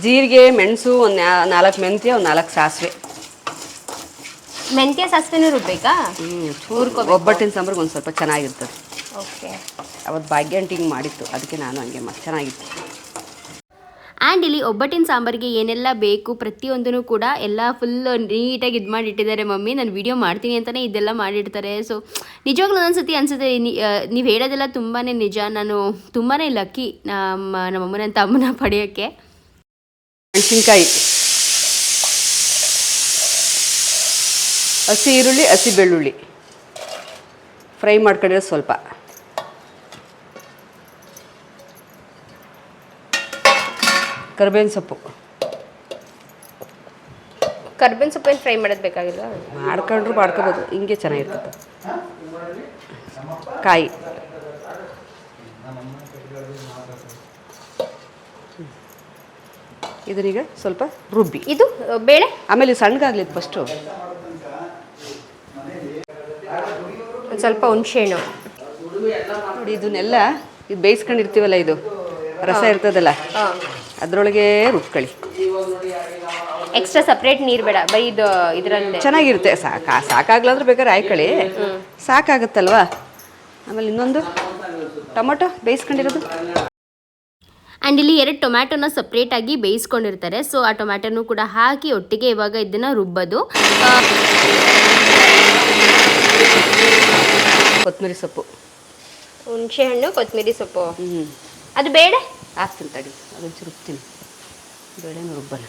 ಜೀರಿಗೆ, ಮೆಣಸು, ಒಂದು 4 ಮೆಂತ್ಯ, ಒಂದು 4 ಸಾಸಿವೆ. ಮೆಂತ್ಯ ಸಾಸಿವೆನೂ ರುಬ್ಬೇಕಾ? ಒಬ್ಬಟ್ಟಿನ ಸಾಂಬಾರ್ಗೆ ಒಂದು ಸ್ವಲ್ಪ ಚೆನ್ನಾಗಿರ್ತದೆ. ಓಕೆ. ಅವತ್ತು ಭಾಗ್ಯಾಂಟಿ ಹಿಂಗೆ ಮಾಡಿತ್ತು, ಅದಕ್ಕೆ ನಾನು ಹಂಗೆ ಚೆನ್ನಾಗಿತ್ತು. ಆ್ಯಂಡ್ ಇಲ್ಲಿ ಒಬ್ಬಟ್ಟಿನ ಸಾಂಬಾರಿಗೆ ಏನೆಲ್ಲ ಬೇಕು ಪ್ರತಿಯೊಂದೂ ಕೂಡ ಎಲ್ಲ ಫುಲ್ ನೀಟಾಗಿ ಇದು ಮಾಡಿಟ್ಟಿದ್ದಾರೆ ಮಮ್ಮಿ. ನಾನು ವೀಡಿಯೋ ಮಾಡ್ತೀನಿ ಅಂತಲೇ ಇದೆಲ್ಲ ಮಾಡಿರ್ತಾರೆ. ಸೊ ನಿಜವಾಗ್ಲೂ ಒಂದೊಂದ್ಸತಿ ಅನಿಸುತ್ತೆ ನೀವು ಹೇಳೋದೆಲ್ಲ ತುಂಬಾ ನಿಜ. ನಾನು ತುಂಬಾ ಲಕ್ಕಿ ನಮ್ಮಮ್ಮನ ತಮ್ಮನ ಪಡೆಯೋಕ್ಕೆ. ಮೆಣಸಿನ್ಕಾಯಿ, ಹಸಿ ಈರುಳ್ಳಿ, ಹಸಿ ಬೆಳ್ಳುಳ್ಳಿ ಫ್ರೈ ಮಾಡ್ಕೊಂಡಿರೋ ಸ್ವಲ್ಪ, ಕರಿಬೇವಿನ ಸೊಪ್ಪು. ಕರ್ಬೇವಿನ ಸೊಪ್ಪೇನು ಫ್ರೈ ಮಾಡೋದು ಬೇಕಾಗಿಲ್ಲ, ಮಾಡ್ಕೋಬೋದು, ಹಿಂಗೆ ಚೆನ್ನಾಗಿರ್ತದೆ. ಕಾಯಿ, ಇದನ್ನೀಗ ಸ್ವಲ್ಪ ರುಬ್ಬಿ. ಇದು ಬೇಳೆ ಆಮೇಲೆ ಸಣ್ಣಗಾಗ್ಲಿ ಫಸ್ಟು. ಒಂದು ಸ್ವಲ್ಪ ಹುಣಸೆಹಣ್ಣು ನೋಡಿ, ಇದನ್ನೆಲ್ಲ ಇದು ಬೇಯಿಸ್ಕೊಂಡಿರ್ತೀವಲ್ಲ, ಇದು ರಸ ಇರ್ತದಲ್ಲ, ಅದರೊಳಗೆ ರುಬ್ಕೊಳ್ಳಿ. ಎಕ್ಸ್ಟ್ರಾ ಸಪ್ರೇಟ್ ನೀರು ಬೇಡ, ಬರೀ ಇದು ಇದರಲ್ಲಿ ಚೆನ್ನಾಗಿರುತ್ತೆ. ಸಾಕಾಗ್ಲಾಂದ್ರೆ ಬೇಕಾದ್ರೆ ಹಾಕೊಳ್ಳಿ, ಸಾಕಾಗುತ್ತಲ್ವಾ. ಆಮೇಲೆ ಇನ್ನೊಂದು ಟೊಮೊಟೊ ಬೇಯಿಸ್ಕೊಂಡಿರೋದು. ಆ್ಯಂಡ್ ಇಲ್ಲಿ 2 ಟೊಮ್ಯಾಟೊನ ಸಪ್ರೇಟಾಗಿ ಬೇಯಿಸ್ಕೊಂಡಿರ್ತಾರೆ. ಸೊ ಆ ಟೊಮ್ಯಾಟೊನೂ ಕೂಡ ಹಾಕಿ ಒಟ್ಟಿಗೆ ಇವಾಗ ಇದನ್ನು ರುಬ್ಬೋದು. ಕೊತ್ತಂಬರಿ ಸೊಪ್ಪು, ಹುಣಸೆಹಣ್ಣು, ಕೊತ್ತಂಬರಿ ಸೊಪ್ಪು. ಅದು ಬೇಡ ಹಾಕ್ತೀನಿ ತಡಿ, ಅದೊಂಚೂರು ರುಬ್ತೀನಿ. ಬೇಳೆನೂ ರುಬ್ಬಲ್ಲ.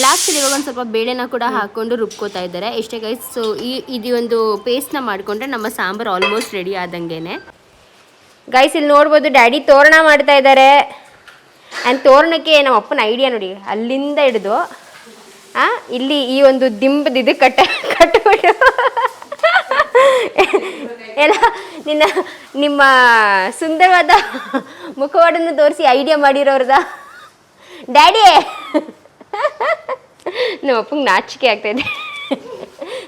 ಲಾಸ್ಟಲ್ಲಿ ಇವಾಗ ಒಂದು ಸ್ವಲ್ಪ ಬೇಳೆನ ಕೂಡ ಹಾಕ್ಕೊಂಡು ರುಬ್ಕೋತಾ ಇದ್ದಾರೆ. ಇಷ್ಟೇ ಗೈಸ್. ಸೊ ಇದು ಒಂದು ಪೇಸ್ಟ್ನ ಮಾಡಿಕೊಂಡ್ರೆ ನಮ್ಮ ಸಾಂಬಾರು ಆಲ್ಮೋಸ್ಟ್ ರೆಡಿ ಆದಂಗೆ. ಗೈಸ್ ಇಲ್ಲಿ ನೋಡ್ಬೋದು ಡ್ಯಾಡಿ ತೋರಣ ಮಾಡ್ತಾ ಇದ್ದಾರೆ. ಆ್ಯಂಡ್ ತೋರಣಕ್ಕೆ ನಮ್ಮ ಅಪ್ಪನ ಐಡಿಯಾ ನೋಡಿ, ಅಲ್ಲಿಂದ ಹಿಡಿದು ಇಲ್ಲಿ ಈ ಒಂದು ದಿಂಬದ ಇದು ಕಟ್ಬಿಟ್ಟು ಎಲ್ಲ ನಿಮ್ಮ ಸುಂದರವಾದ ಮುಖವಾಡನ್ನು ತೋರಿಸಿ ಐಡಿಯಾ ಮಾಡಿರೋರ್ದ ಡ್ಯಾಡಿ. ನಮ್ಮ ಅಪ್ಪಂಗೆ ನಾಚಿಕೆ ಆಗ್ತಾಯಿದೆ,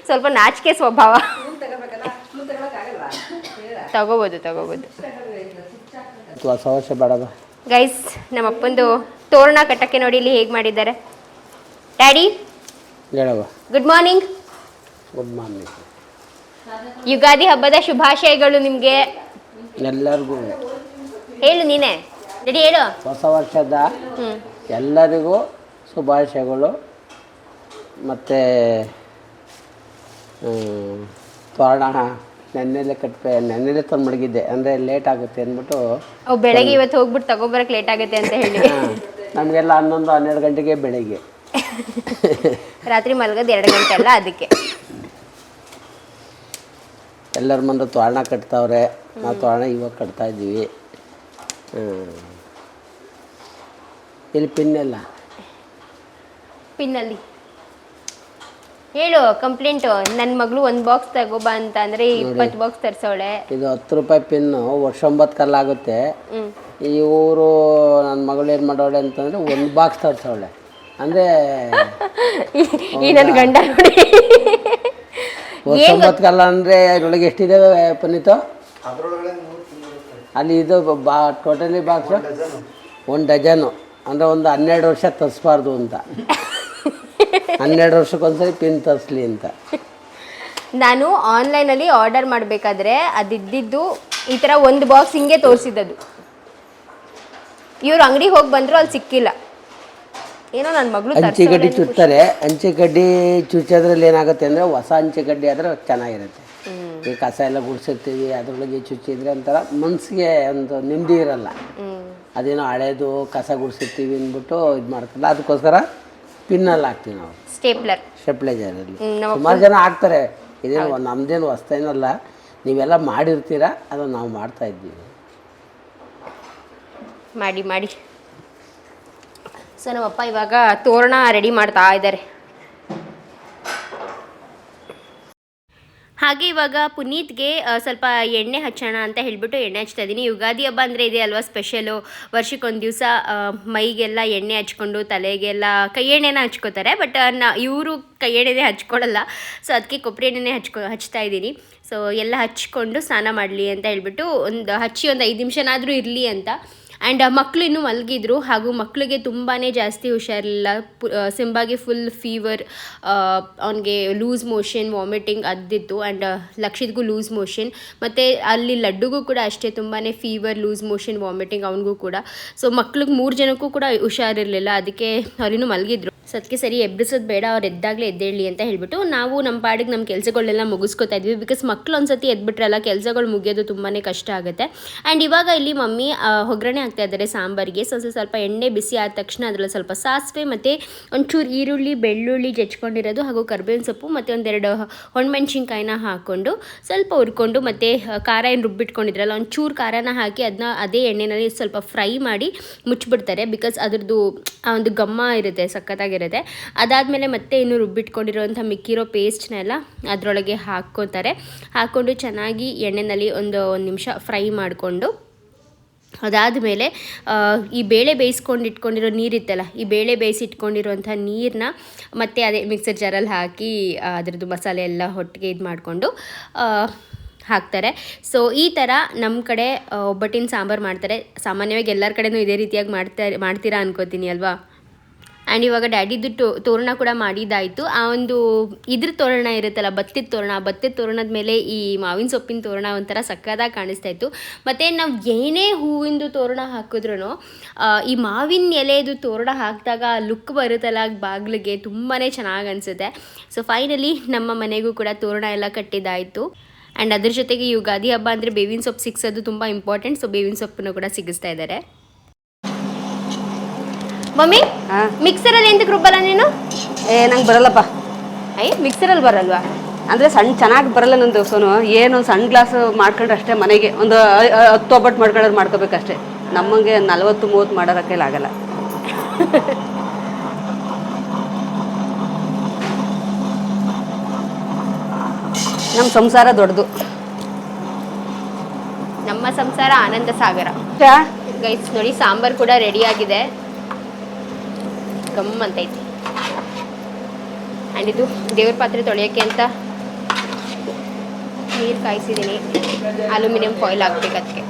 ಸ್ವಲ್ಪ ನಾಚಿಕೆ ಸ್ವಭಾವ. ತಗೋಬೋದು ಗೈಸ್. ನಮ್ಮ ಅಪ್ಪಂದು ತೋರಣ ಕಟ್ಟಕ್ಕೆ ನೋಡಿ ಇಲ್ಲಿ ಹೇಗೆ ಮಾಡಿದ್ದಾರೆ. Daddy good morning. ಯುಗಾದಿ ಹಬ್ಬದ ಶುಭಾಶಯಗಳು ನಿಮಗೆ ಎಲ್ಲರಿಗೂ. ಹೇಳು ನೀನೆ ರೆಡಿ, ಹೇಳು. ಹೊಸ ವರ್ಷದ ಎಲ್ಲರಿಗೂ ಶುಭಾಶಯಗಳು. ಮತ್ತು ತೋರಣ ನೆನ್ನೆಲೆ ತಂದು ಮಡಗಿದ್ದೆ, ಅಂದರೆ ಲೇಟ್ ಆಗುತ್ತೆ ಅಂದ್ಬಿಟ್ಟು. ಬೆಳಗ್ಗೆ ಇವತ್ತು ಹೋಗ್ಬಿಟ್ಟು ತಗೊಬರಕ್ಕೆ ಲೇಟ್ ಆಗುತ್ತೆ ಅಂತ ಹೇಳಿ. ನಮಗೆಲ್ಲ 11-12 ಗಂಟೆಗೆ ಬೆಳಗ್ಗೆ. ರಾತ್ರಿ ಮಲಗೋದು 2 ಗಂಟೆ ಅಲ್ಲ, ಅದಕ್ಕೆ. ಎಲ್ಲರ ಮುಂದೆ ತೋರಣ ಕಟ್ತಾವ್ರೆ, ನಾವು ತೋರಣ ಇವಾಗ ಕಟ್ತಾ ಇದ್ದೀವಿ. ಇಲ್ಲಿ ಪಿನ್ನೆಲ್ಲ ಪಿನ್ನಲ್ಲಿ ಹೇಳು ಕಂಪ್ಲೇಂಟು. ನನ್ನ ಮಗಳು 1 ಬಾಕ್ಸ್ ತಗೋಬಾ ಅಂತ ಅಂದರೆ 20 ಬಾಕ್ಸ್ ತರಿಸೋಳೆ. ಇದು 10 ರೂಪಾಯಿ ಪಿನ್ನು, ವರ್ಷ 9 ಕಲ್ಲಾಗುತ್ತೆ. ಇವರು ನನ್ನ ಮಗಳು ಏನು ಮಾಡೋಳೆ ಅಂತಂದರೆ 1 ಬಾಕ್ಸ್ ತರಿಸೋಳೆ. ಅಂದರೆ ಈ ನನ್ನ ಗಂಡ ನೋಡಿ, ವರ್ಷ 9 ಕಲ್ಲ ಅಂದರೆ ಅದರೊಳಗೆ ಎಷ್ಟಿದ್ದಾವೆ ಪುನೀತು? ಅಲ್ಲಿ ಇದು ಟೋಟಲಿ ಬಾಕ್ಸು 1 ಡಜನು. ಅಂದರೆ ಒಂದು 12 ವರ್ಷ ತರಿಸ್ಬಾರ್ದು ಅಂತ. 12 ವರ್ಷಕ್ಕೊಂದ್ಸರಿ ಪಿನ್ ತರಿಸ್ಲಿ ಅಂತ. ನಾನು ಆನ್ಲೈನಲ್ಲಿ ಆರ್ಡರ್ ಮಾಡಬೇಕಾದ್ರೆ ಅದಿದ್ದು ಈ ಥರ 1 ಬಾಕ್ಸ್ ಹಿಂಗೆ ತೋರಿಸಿದ್ದದು. ಇವ್ರು ಅಂಗಡಿಗೆ ಹೋಗಿ ಬಂದರು, ಅಲ್ಲಿ ಸಿಕ್ಕಿಲ್ಲ. ಏನೋ ನನ್ನ ಮಗಳು ಅಂಚೆ ಕಡ್ಡಿ ಚುಚ್ತಾರೆ. ಅಂಚೆ ಕಡ್ಡಿ ಚುಚ್ಚೋದ್ರಲ್ಲಿ ಏನಾಗುತ್ತೆ ಅಂದರೆ ಹೊಸ ಅಂಚೆ ಕಡ್ಡಿ ಆದರೆ ಚೆನ್ನಾಗಿರುತ್ತೆ. ಈ ಕಸ ಎಲ್ಲ ಗುಡಿಸಿರ್ತೀವಿ, ಅದರೊಳಗೆ ಚುಚ್ಚಿದ್ರೆ ಒಂಥರ ಮನಸ್ಸಿಗೆ ಒಂದು ನೆಮ್ಮದಿ ಇರಲ್ಲ. ಅದೇನೋ ಹಳೇದು ಕಸ ಗುಡಿಸಿರ್ತೀವಿ ಅಂದ್ಬಿಟ್ಟು ಇದು ಮಾಡ್ತಲ್ಲ, ಅದಕ್ಕೋಸ್ಕರ ಪಿನ್ನಲ್ಲಿ ಹಾಕ್ತೀವಿ ನಾವು. ಸ್ಟೆಪ್ಲೈಜರಲ್ಲಿ ಸುಮಾರು ಜನ ಹಾಕ್ತಾರೆ. ಇದೇನು ನಮ್ಮದೇನು ಹೊಸ್ತೇನಲ್ಲ, ನೀವೆಲ್ಲ ಮಾಡಿರ್ತೀರ, ಅದನ್ನು ನಾವು ಮಾಡ್ತಾಯಿದ್ದೀವಿ. ಮಾಡಿ ಸೊ ನಮ್ಮಪ್ಪ ಇವಾಗ ತೋರಣ ರೆಡಿ ಮಾಡ್ತಾ ಇದ್ದಾರೆ. ಹಾಗೆ ಇವಾಗ ಪುನೀತ್ಗೆ ಸ್ವಲ್ಪ ಎಣ್ಣೆ ಹಚ್ಚೋಣ ಅಂತ ಹೇಳಿಬಿಟ್ಟು ಎಣ್ಣೆ ಹಚ್ತಾ ಇದ್ದೀನಿ. ಯುಗಾದಿ ಹಬ್ಬ ಅಂದರೆ ಇದೆ ಅಲ್ವಾ ಸ್ಪೆಷಲು. ವರ್ಷಕ್ಕೊಂದು ದಿವಸ ಮೈಗೆಲ್ಲ ಎಣ್ಣೆ ಹಚ್ಕೊಂಡು ತಲೆಗೆಲ್ಲ ಕೈ ಎಣ್ಣೆನ ಹಚ್ಕೋತಾರೆ. ಬಟ್ ಇವರು ಕೈ ಎಣ್ಣೆನೇ ಹಚ್ಕೊಳ್ಳಲ್ಲ. ಸೊ ಅದಕ್ಕೆ ಕೊಬ್ಬರಿ ಎಣ್ಣೆನೇ ಹಚ್ತಾ ಇದ್ದೀನಿ. ಸೊ ಎಲ್ಲ ಹಚ್ಕೊಂಡು ಸ್ನಾನ ಮಾಡಲಿ ಅಂತ ಹೇಳ್ಬಿಟ್ಟು ಒಂದು 5 ನಿಮಿಷನಾದರೂ ಇರಲಿ ಅಂತ. ಆ್ಯಂಡ್ ಮಕ್ಕಳು ಇನ್ನೂ ಮಲಗಿದ್ರು. ಹಾಗೂ ಮಕ್ಕಳಿಗೆ ತುಂಬಾ ಜಾಸ್ತಿ ಹುಷಾರಿಲ್ಲ. ಸಿಂಬಾಗೆ ಫುಲ್ ಫೀವರ್, ಅವನಿಗೆ ಲೂಸ್ ಮೋಷನ್, ವಾಮಿಟಿಂಗ್ ಅದಿತ್ತು. ಆ್ಯಂಡ್ ಲಕ್ಷಿತ್ಗೂ ಲೂಸ್ ಮೋಷನ್. ಮತ್ತು ಅಲ್ಲಿ ಲಡ್ಡುಗೂ ಕೂಡ ಅಷ್ಟೇ, ತುಂಬಾ ಫೀವರ್, ಲೂಸ್ ಮೋಷನ್, ವಾಮಿಟಿಂಗ್ ಅವನಿಗೂ ಕೂಡ. ಸೊ ಮಕ್ಳಿಗೆ 3 ಜನಕ್ಕೂ ಕೂಡ ಹುಷಾರಿರಲಿಲ್ಲ. ಅದಕ್ಕೆ ಅವರಿನ್ನೂ ಮಲಗಿದ್ರು. ಸೊ ಅದಕ್ಕೆ ಸರಿ ಎಬ್ಬಿಸೋದು ಬೇಡ, ಅವ್ರು ಎದ್ದಾಗಲೇ ಎದ್ದೇಳಲಿ ಅಂತ ಹೇಳಿಬಿಟ್ಟು ನಾವು ನಮ್ಮ ಪಾಡಿಗೆ ನಮ್ಮ ಕೆಲಸಗಳೆಲ್ಲ ಮುಗಿಸ್ಕೊತಾ ಇದ್ವಿ. ಬಿಕಾಸ್ ಮಕ್ಕಳು ಒಂದ್ಸತಿ ಎದ್ಬಿಟ್ರಲ್ಲ ಕೆಲಸಗಳು ಮುಗಿಯೋದು ತುಂಬಾ ಕಷ್ಟ ಆಗುತ್ತೆ. ಆ್ಯಂಡ್ ಇವಾಗ ಇಲ್ಲಿ ಮಮ್ಮಿ ಒಗ್ಗರಣೆ ಹಾಕ್ತಾ ಇದ್ದಾರೆ ಸಾಂಬಾರಿಗೆ. ಸ್ವಲ್ಪ ಎಣ್ಣೆ ಬಿಸಿ ಆದ ತಕ್ಷಣ ಅದರಲ್ಲಿ ಸ್ವಲ್ಪ ಸಾಸಿವೆ ಮತ್ತು ಒಂಚೂರು ಈರುಳ್ಳಿ, ಬೆಳ್ಳುಳ್ಳಿ ಜಚ್ಕೊಂಡಿರೋದು, ಹಾಗೂ ಕರ್ಬೇವಿನ ಸೊಪ್ಪು ಮತ್ತು 1-2 ಒಣಮೆಣ್ಸಿನ್ಕಾಯಿನ ಹಾಕ್ಕೊಂಡು ಸ್ವಲ್ಪ ಹುರ್ಕೊಂಡು, ಮತ್ತು ಖಾರ ಏನು ರುಬ್ಬಿಟ್ಕೊಂಡಿದ್ರಲ್ಲ ಒಂಚೂರು ಖಾರನ ಹಾಕಿ ಅದನ್ನ ಅದೇ ಎಣ್ಣೆಯಲ್ಲಿ ಸ್ವಲ್ಪ ಫ್ರೈ ಮಾಡಿ ಮುಚ್ಚಿಬಿಡ್ತಾರೆ. ಬಿಕಾಸ್ ಅದ್ರದ್ದು ಆ ಒಂದು ಘಮ ಇರುತ್ತೆ, ಸಖತ್ತಾಗಿರುತ್ತೆ. ಅದಾದಮೇಲೆ ಮತ್ತೆ ಇನ್ನು ರುಬ್ಬಿಟ್ಕೊಂಡಿರೋಂಥ ಮಿಕ್ಕಿರೋ ಪೇಸ್ಟ್ನೆಲ್ಲ ಅದರೊಳಗೆ ಹಾಕ್ಕೊಂಡು ಚೆನ್ನಾಗಿ ಎಣ್ಣೆಯಲ್ಲಿ ಒಂದು ನಿಮಿಷ ಫ್ರೈ ಮಾಡಿಕೊಂಡು, ಅದಾದಮೇಲೆ ಈ ಬೇಳೆ ಇಟ್ಕೊಂಡಿರೋ ನೀರಿತ್ತಲ್ಲ, ಈ ಬೇಳೆ ಬೇಯಿಸಿಟ್ಕೊಂಡಿರೋಂಥ ನೀರನ್ನ ಮತ್ತು ಅದೇ ಮಿಕ್ಸರ್ ಜಾರಲ್ಲಿ ಹಾಕಿ ಅದರದ್ದು ಮಸಾಲೆ ಎಲ್ಲ ಒಟ್ಟಿಗೆ ಇದು ಮಾಡಿಕೊಂಡು ಹಾಕ್ತಾರೆ. ಸೊ ಈ ಥರ ನಮ್ಮ ಕಡೆ ಒಬ್ಬಟ್ಟಿನ ಸಾಂಬಾರು ಮಾಡ್ತಾರೆ. ಸಾಮಾನ್ಯವಾಗಿ ಎಲ್ಲರ ಕಡೆನೂ ಇದೇ ರೀತಿಯಾಗಿ ಮಾಡ್ತೀರಾ ಅನ್ಕೋತೀನಿ ಅಲ್ವಾ. ಆ್ಯಂಡ್ ಇವಾಗ ಡ್ಯಾಡಿದು ತೋರಣ ಕೂಡ ಮಾಡಿದ್ದಾಯಿತು. ಆ ಒಂದು ಇದ್ರ ತೋರಣ ಇರುತ್ತಲ್ಲ, ಬತ್ತಿದ ತೋರಣದ ಮೇಲೆ ಈ ಮಾವಿನ ಸೊಪ್ಪಿನ ತೋರಣ ಒಂಥರ ಸಕ್ಕದಾಗಿ ಕಾಣಿಸ್ತಾ ಇತ್ತು. ಮತ್ತು ನಾವು ಏನೇ ಹೂವಿಂದು ತೋರಣ ಹಾಕಿದ್ರೂ ಈ ಮಾವಿನ ಎಲೆದು ತೋರಣ ಹಾಕಿದಾಗ ಲುಕ್ ಬರುತ್ತಲ್ಲ ಬಾಗಿಲಿಗೆ, ತುಂಬಾ ಚೆನ್ನಾಗಿ ಅನಿಸುತ್ತೆ. ಸೊ ಫೈನಲಿ ನಮ್ಮ ಮನೆಗೂ ಕೂಡ ತೋರಣ ಎಲ್ಲ ಕಟ್ಟಿದ್ದಾಯಿತು. ಆ್ಯಂಡ್ ಅದ್ರ ಜೊತೆಗೆ ಯುಗಾದಿ ಹಬ್ಬ ಅಂದರೆ ಬೇವಿನ ಸೊಪ್ಪು ಸಿಗಿಸೋದು ತುಂಬ ಇಂಪಾರ್ಟೆಂಟ್. ಸೊ ಬೇವಿನ ಸೊಪ್ಪನ್ನು ಕೂಡ ಸಿಗಿಸ್ತಾ ಇದ್ದಾರೆ. ಮಮ್ಮಿ, ಮಿಕ್ಸರಲ್ಲಿ ಎಂತಕ್ಕೆ ರುಬ್ಬಲ್ಲ ನೀನು? ನಂಗೆ ಬರಲ್ಲಪ್ಪ. ಮಿಕ್ಸರಲ್ಲಿ ಬರಲ್ವಾ? ಅಂದರೆ ಚೆನ್ನಾಗಿ ಬರಲ್ಲ ನಂದು. ಸೋನು ಏನೊಂದು ಸಣ್ಣ ಗ್ಲಾಸ್ ಮಾಡ್ಕೊಂಡ್ರೆ ಅಷ್ಟೇ. ಮನೆಗೆ ಒಂದು 10 ಒಬ್ಬಟ್ಟು ಮಾಡ್ಕೊಳ್ಳೋರು ಮಾಡ್ಕೋಬೇಕಷ್ಟೇ. ನಮಗೆ 40-30 ಮಾಡೋರ ಕೈಲಿ ಆಗಲ್ಲ. ನಮ್ಮ ಸಂಸಾರ ದೊಡ್ಡದು. ನಮ್ಮ ಸಂಸಾರ ಆನಂದ ಸಾಗರ. ಗೈಸ್ ನೋಡಿ, ಸಾಂಬಾರು ಕೂಡ ರೆಡಿ ಆಗಿದೆ, ಗಮ್ಮಂತೈತಿ. ಆ್ಯಂಡ್ ಇದು ದೇವ್ರ ಪಾತ್ರೆ ತೊಳೆಯೋಕ್ಕೆ ಅಂತ ನೀರು ಕಾಯಿಸಿದ್ದೀನಿ. ಅಲ್ಯೂಮಿನಿಯಂ ಫಾಯಿಲ್ ಹಾಕ್ಬೇಕು ಅದಕ್ಕೆ.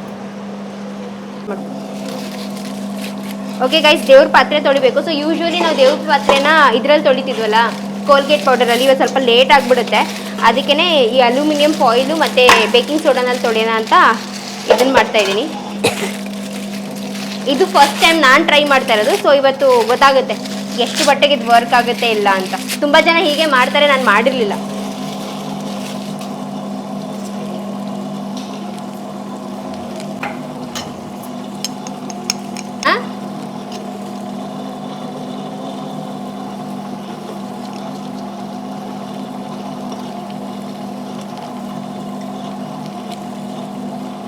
ಓಕೆ ಗೈಸ್, ದೇವ್ರ ಪಾತ್ರೆ ತೊಳಿಬೇಕು. ಸೊ ಯೂಶ್ವಲಿ ನಾವು ದೇವ್ರ ಪಾತ್ರೆನ ಇದರಲ್ಲಿ ತೊಳಿತಿದ್ವಲ್ಲ, ಕೋಲ್ಗೇಟ್ ಪೌಡರಲ್ಲಿ. ಇವತ್ತು ಸ್ವಲ್ಪ ಲೇಟ್ ಆಗಿಬಿಡುತ್ತೆ. ಅದಕ್ಕೇ ಈ ಅಲ್ಯೂಮಿನಿಯಂ ಫಾಯಿಲು ಮತ್ತು ಬೇಕಿಂಗ್ ಸೋಡಾನಲ್ಲಿ ತೊಳೆಯೋಣ ಅಂತ ಇದನ್ನು ಮಾಡ್ತಾಯಿದ್ದೀನಿ. ಇದು ಫಸ್ಟ್ ಟೈಮ್ ನಾನು ಟ್ರೈ ಮಾಡ್ತಾ ಇರೋದು. ಸೊ ಇವತ್ತು ಗೊತ್ತಾಗುತ್ತೆ ಎಷ್ಟು ಬಟ್ಟೆಗೆ ಇದು ವರ್ಕ್ ಆಗುತ್ತೆ ಇಲ್ಲ ಅಂತ. ತುಂಬ ಜನ ಹೀಗೆ ಮಾಡ್ತಾರೆ, ನಾನು ಮಾಡಿರಲಿಲ್ಲ.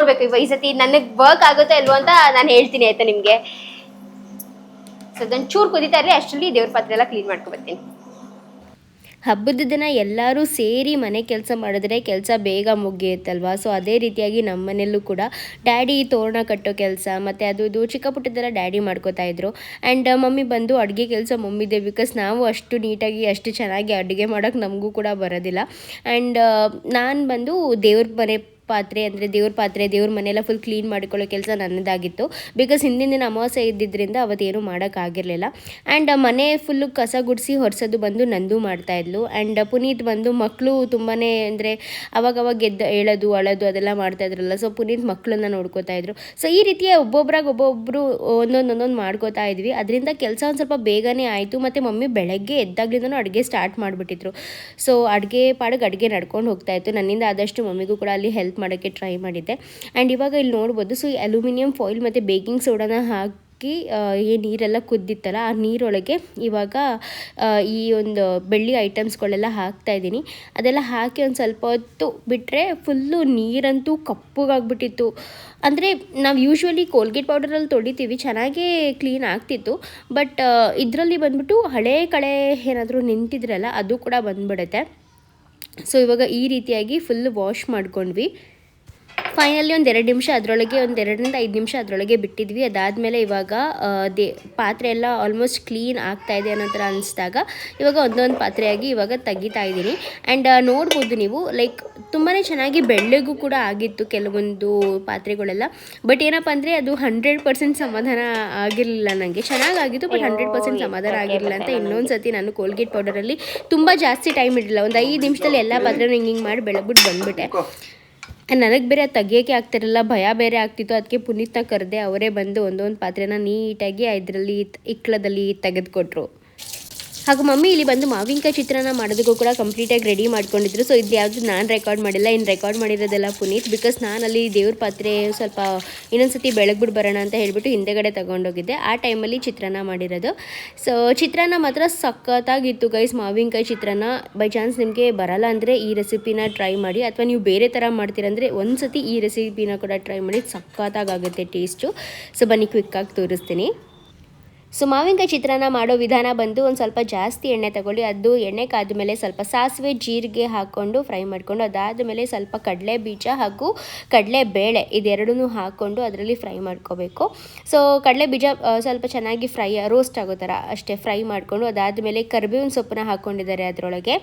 ನೋಡ್ಬೇಕು ಈ ಸತಿ ನನಗೆ ವರ್ಕ್ ಆಗುತ್ತೋ ಇಲ್ವೋ ಅಂತ ನಾನು ಹೇಳ್ತೀನಿ ಆಯ್ತಾ ನಿಮಗೆ. ಸೊ ಅದೊಂದು ಚೂರು ಕುದೀತಾ ಇರಲಿ, ಅಷ್ಟರಲ್ಲಿ ದೇವ್ರ ಪಾತ್ರೆ ಎಲ್ಲ ಕ್ಲೀನ್ ಮಾಡ್ಕೊಬರ್ತೀನಿ. ಹಬ್ಬದ ದಿನ ಎಲ್ಲರೂ ಸೇರಿ ಮನೆ ಕೆಲಸ ಮಾಡಿದ್ರೆ ಕೆಲಸ ಬೇಗ ಮುಗಿಯುತ್ತಲ್ವ. ಸೊ ಅದೇ ರೀತಿಯಾಗಿ ನಮ್ಮ ಮನೆಯಲ್ಲೂ ಕೂಡ ಡ್ಯಾಡಿ ತೋರಣ ಕಟ್ಟೋ ಕೆಲಸ ಮತ್ತು ಅದು ಇದು ಚಿಕ್ಕ ಪುಟ್ಟದೆಲ್ಲ ಡ್ಯಾಡಿ ಮಾಡ್ಕೋತಾ ಇದ್ರು. ಆ್ಯಂಡ್ ಮಮ್ಮಿ ಬಂದು ಅಡುಗೆ ಕೆಲಸ ಮಮ್ಮಿದೆ, ಬಿಕಾಸ್ ನಾವು ಅಷ್ಟು ನೀಟಾಗಿ ಅಷ್ಟು ಚೆನ್ನಾಗಿ ಅಡುಗೆ ಮಾಡೋಕ್ಕೆ ನಮಗೂ ಕೂಡ ಬರೋದಿಲ್ಲ. ಆ್ಯಂಡ್ ನಾನು ಬಂದು ದೇವ್ರ ಮನೆ ಪಾತ್ರೆ ಅಂದರೆ ದೇವ್ರ ಮನೆಯೆಲ್ಲ ಫುಲ್ ಕ್ಲೀನ್ ಮಾಡಿಕೊಳ್ಳೋ ಕೆಲಸ ನನ್ನದಾಗಿತ್ತು. ಬಿಕಾಸ್ ಹಿಂದಿನ ದಿನ ಅಮಾವಾಸ್ಯೆ ಇದ್ದಿದ್ದರಿಂದ ಅವತ್ತೇನು ಮಾಡೋಕ್ಕಾಗಿರಲಿಲ್ಲ. ಆ್ಯಂಡ್ ಮನೆ ಫುಲ್ಲು ಕಸ ಗುಡಿಸಿ ಹೊರಿಸೋದು ಬಂದು ನಂದು ಮಾಡ್ತಾಯಿದ್ಲು. ಆ್ಯಂಡ್ ಪುನೀತ್ ಬಂದು ಮಕ್ಕಳು ತುಂಬಾ ಅಂದರೆ ಅವಾಗವಾಗ ಹೇಳೋದು ಅಳೋದು ಅದೆಲ್ಲ ಮಾಡ್ತಾಯಿದ್ರಲ್ಲ. ಸೊ ಪುನೀತ್ ಮಕ್ಕಳನ್ನ ನೋಡ್ಕೋತಾ ಇದ್ರು. ಸೊ ಈ ರೀತಿಯ ಒಬ್ಬೊಬ್ಬರು ಒಂದೊಂದು ಮಾಡ್ಕೋತಾ ಇದ್ವಿ. ಅದರಿಂದ ಕೆಲಸ ಒಂದು ಸ್ವಲ್ಪ ಬೇಗನೆ ಆಯಿತು. ಮತ್ತು ಮಮ್ಮಿ ಬೆಳಗ್ಗೆ ಎದ್ದಾಗ್ಲಿಂದನೂ ಅಡುಗೆ ಸ್ಟಾರ್ಟ್ ಮಾಡಿಬಿಟ್ಟಿದ್ರು. ಸೊ ಅಡುಗೆ ನಡ್ಕೊಂಡು ಹೋಗ್ತಾಯಿತ್ತು. ನನ್ನಿಂದ ಆದಷ್ಟು ಮಮ್ಮಿಗೂ ಕೂಡ ಅಲ್ಲಿ ಹೆಲ್ಪ್ ಮಾಡೋಕ್ಕೆ ಟ್ರೈ ಮಾಡಿದ್ದೆ. ಆ್ಯಂಡ್ ಇವಾಗ ಇಲ್ಲಿ ನೋಡ್ಬೋದು, ಸೊ ಈ ಅಲ್ಯೂಮಿನಿಯಂ ಫಾಯಿಲ್ ಮತ್ತು ಬೇಕಿಂಗ್ ಸೋಡಾನ ಹಾಕಿ ಏನು ನೀರೆಲ್ಲ ಕುದ್ದಿತ್ತಲ್ಲ ಆ ನೀರೊಳಗೆ ಇವಾಗ ಈ ಒಂದು ಬೆಳ್ಳಿ ಐಟಮ್ಸ್ಗಳೆಲ್ಲ ಹಾಕ್ತಾಯಿದ್ದೀನಿ. ಅದೆಲ್ಲ ಹಾಕಿ ಒಂದು ಸ್ವಲ್ಪ ಹೊತ್ತು ಬಿಟ್ಟರೆ ಫುಲ್ಲು ನೀರಂತೂ ಕಪ್ಪಗಾಗ್ಬಿಟ್ಟಿತ್ತು. ಅಂದರೆ ನಾವು ಯೂಶ್ವಲಿ ಕೋಲ್ಗೇಟ್ ಪೌಡರಲ್ಲಿ ತೊಳಿತೀವಿ, ಚೆನ್ನಾಗೇ ಕ್ಲೀನ್ ಆಗ್ತಿತ್ತು. ಬಟ್ ಇದರಲ್ಲಿ ಬಂದ್ಬಿಟ್ಟು ಹಳೆ ಕಳೆ ಏನಾದರೂ ನಿಂತಿದ್ರಲ್ಲ ಅದು ಕೂಡ ಬಂದ್ಬಿಡುತ್ತೆ. ಸೊ ಇವಾಗ ಈ ರೀತಿಯಾಗಿ ಫುಲ್ ವಾಶ್ ಮಾಡ್ಕೊಂಡ್ವಿ. ಫೈನಲಿ ಒಂದು 2 ನಿಮಿಷ ಅದರೊಳಗೆ, ಒಂದು 2 ರಿಂದ 5 ನಿಮಿಷ ಅದರೊಳಗೆ ಬಿಟ್ಟಿದ್ವಿ. ಅದಾದಮೇಲೆ ಇವಾಗ ಪಾತ್ರೆ ಎಲ್ಲ ಆಲ್ಮೋಸ್ಟ್ ಕ್ಲೀನ್ ಆಗ್ತಾಯಿದೆ ಅನ್ನೋ ಥರ ಅನಿಸಿದಾಗ ಇವಾಗ ಒಂದೊಂದು ಪಾತ್ರೆಯಾಗಿ ಇವಾಗ ತೆಗಿತಾ ಇದ್ದೀನಿ. ಆ್ಯಂಡ್ ನೋಡ್ಬೋದು ನೀವು, ಲೈಕ್ ತುಂಬಾ ಚೆನ್ನಾಗಿ ಬೆಳ್ಳಗೂ ಕೂಡ ಆಗಿತ್ತು ಕೆಲವೊಂದು ಪಾತ್ರೆಗಳೆಲ್ಲ. ಬಟ್ ಏನಪ್ಪ ಅಂದರೆ ಅದು 100% ಸಮಾಧಾನ ಆಗಿರಲಿಲ್ಲ ನನಗೆ. ಚೆನ್ನಾಗಾಗಿತ್ತು ಬಟ್ 100% ಸಮಾಧಾನ ಆಗಿರಲಿಲ್ಲ ಅಂತ ಇನ್ನೊಂದು ಸತಿ ನಾನು ಕೋಲ್ಗೇಟ್ ಪೌಡರಲ್ಲಿ ತುಂಬ ಜಾಸ್ತಿ ಟೈಮ್ ಇಡಲಿಲ್ಲ. ಒಂದು 5 ನಿಮಿಷದಲ್ಲಿ ಎಲ್ಲ ಪಾತ್ರೆನೂ ಹಿಂಗೆ ಮಾಡಿ ಬೆಳಗ್ಬಿಟ್ಟು ಬಂದುಬಿಟ್ಟೆ. ನನಗೆ ಬೇರೆ ತೆಗಿಯೋಕ್ಕೆ ಆಗ್ತಿರಲಿಲ್ಲ, ಭಯ ಬೇರೆ ಆಗ್ತಿತ್ತು. ಅದಕ್ಕೆ ಪುನೀತ್ನ ಕರೆದೆ, ಅವರೇ ಬಂದು ಒಂದೊಂದು ಪಾತ್ರೆನ ನೀಟಾಗಿ ಇದರಲ್ಲಿ ಇಕ್ಕಳದಲ್ಲಿ ತೆಗೆದುಕೊಟ್ರು. ಹಾಗೂ ಮಮ್ಮಿ ಇಲ್ಲಿ ಬಂದು ಮಾವಿನಕಾಯಿ ಚಿತ್ರಾನ್ನ ಮಾಡೋದಕ್ಕೂ ಕೂಡ ಕಂಪ್ಲೀಟಾಗಿ ರೆಡಿ ಮಾಡ್ಕೊಂಡಿದ್ರು. ಸೊ ಇದು ಯಾವುದು ನಾನು ರೆಕಾರ್ಡ್ ಮಾಡಿಲ್ಲ, ಇನ್ನು ರೆಕಾರ್ಡ್ ಮಾಡಿರೋದೆಲ್ಲ ಪುನೀತ್. ಬಿಕಾಸ್ ನಾನಲ್ಲಿ ದೇವ್ರ ಪಾತ್ರೆ ಸ್ವಲ್ಪ ಇನ್ನೊಂದು ಸತಿ ಬೆಳಗ್ಬಿಟ್ಟು ಬರೋಣ ಅಂತ ಹೇಳಿಬಿಟ್ಟು ಹಿಂದೆಗಡೆ ತೊಗೊಂಡೋಗಿದ್ದೆ. ಆ ಟೈಮಲ್ಲಿ ಚಿತ್ರಾನ್ನ ಮಾಡಿರೋದು. ಸೊ ಚಿತ್ರಾನ್ನ ಮಾತ್ರ ಸಖತ್ತಾಗಿತ್ತು ಗೈಸ್. ಮಾವಿನಕಾಯಿ ಚಿತ್ರಾನ್ನ ಬೈ ಚಾನ್ಸ್ ನಿಮಗೆ ಬರಲ್ಲ ಅಂದರೆ ಈ ರೆಸಿಪಿನ ಟ್ರೈ ಮಾಡಿ, ಅಥವಾ ನೀವು ಬೇರೆ ಥರ ಮಾಡ್ತೀರಂದರೆ ಒಂದು ಸತಿ ಈ ರೆಸಿಪಿನ ಕೂಡ ಟ್ರೈ ಮಾಡಿ, ಸಖತ್ತಾಗುತ್ತೆ ಟೇಸ್ಟು. ಸೊ ಬನ್ನಿ ಕ್ವಿಕ್ಕಾಗಿ ತೋರಿಸ್ತೀನಿ. ಸೊ ಮಾವಿನಕಾಯಿ ಚಿತ್ರಾನ್ನ ಮಾಡೋ ವಿಧಾನ ಬಂದು ಒಂದು ಸ್ವಲ್ಪ ಜಾಸ್ತಿ ಎಣ್ಣೆ ತಗೊಳ್ಳಿ. ಅದು ಎಣ್ಣೆ ಕಾದ್ಮೇಲೆ ಸ್ವಲ್ಪ ಸಾಸಿವೆ ಜೀರಿಗೆ ಹಾಕ್ಕೊಂಡು ಫ್ರೈ ಮಾಡಿಕೊಂಡು, ಅದಾದಮೇಲೆ ಸ್ವಲ್ಪ ಕಡಲೆ ಬೀಜ ಹಾಗೂ ಕಡಲೆಬೇಳೆ ಇದೆರಡನ್ನೂ ಹಾಕ್ಕೊಂಡು ಅದರಲ್ಲಿ ಫ್ರೈ ಮಾಡ್ಕೋಬೇಕು. ಸೊ ಕಡಲೆ ಬೀಜ ಸ್ವಲ್ಪ ಚೆನ್ನಾಗಿ ರೋಸ್ಟ್ ಆಗೋ ಥರ ಅಷ್ಟೇ ಫ್ರೈ ಮಾಡಿಕೊಂಡು, ಅದಾದಮೇಲೆ ಕರಿಬೇವಿನ ಸೊಪ್ಪನ್ನ ಹಾಕ್ಕೊಂಡಿದ್ದಾರೆ ಅದರೊಳಗೆ.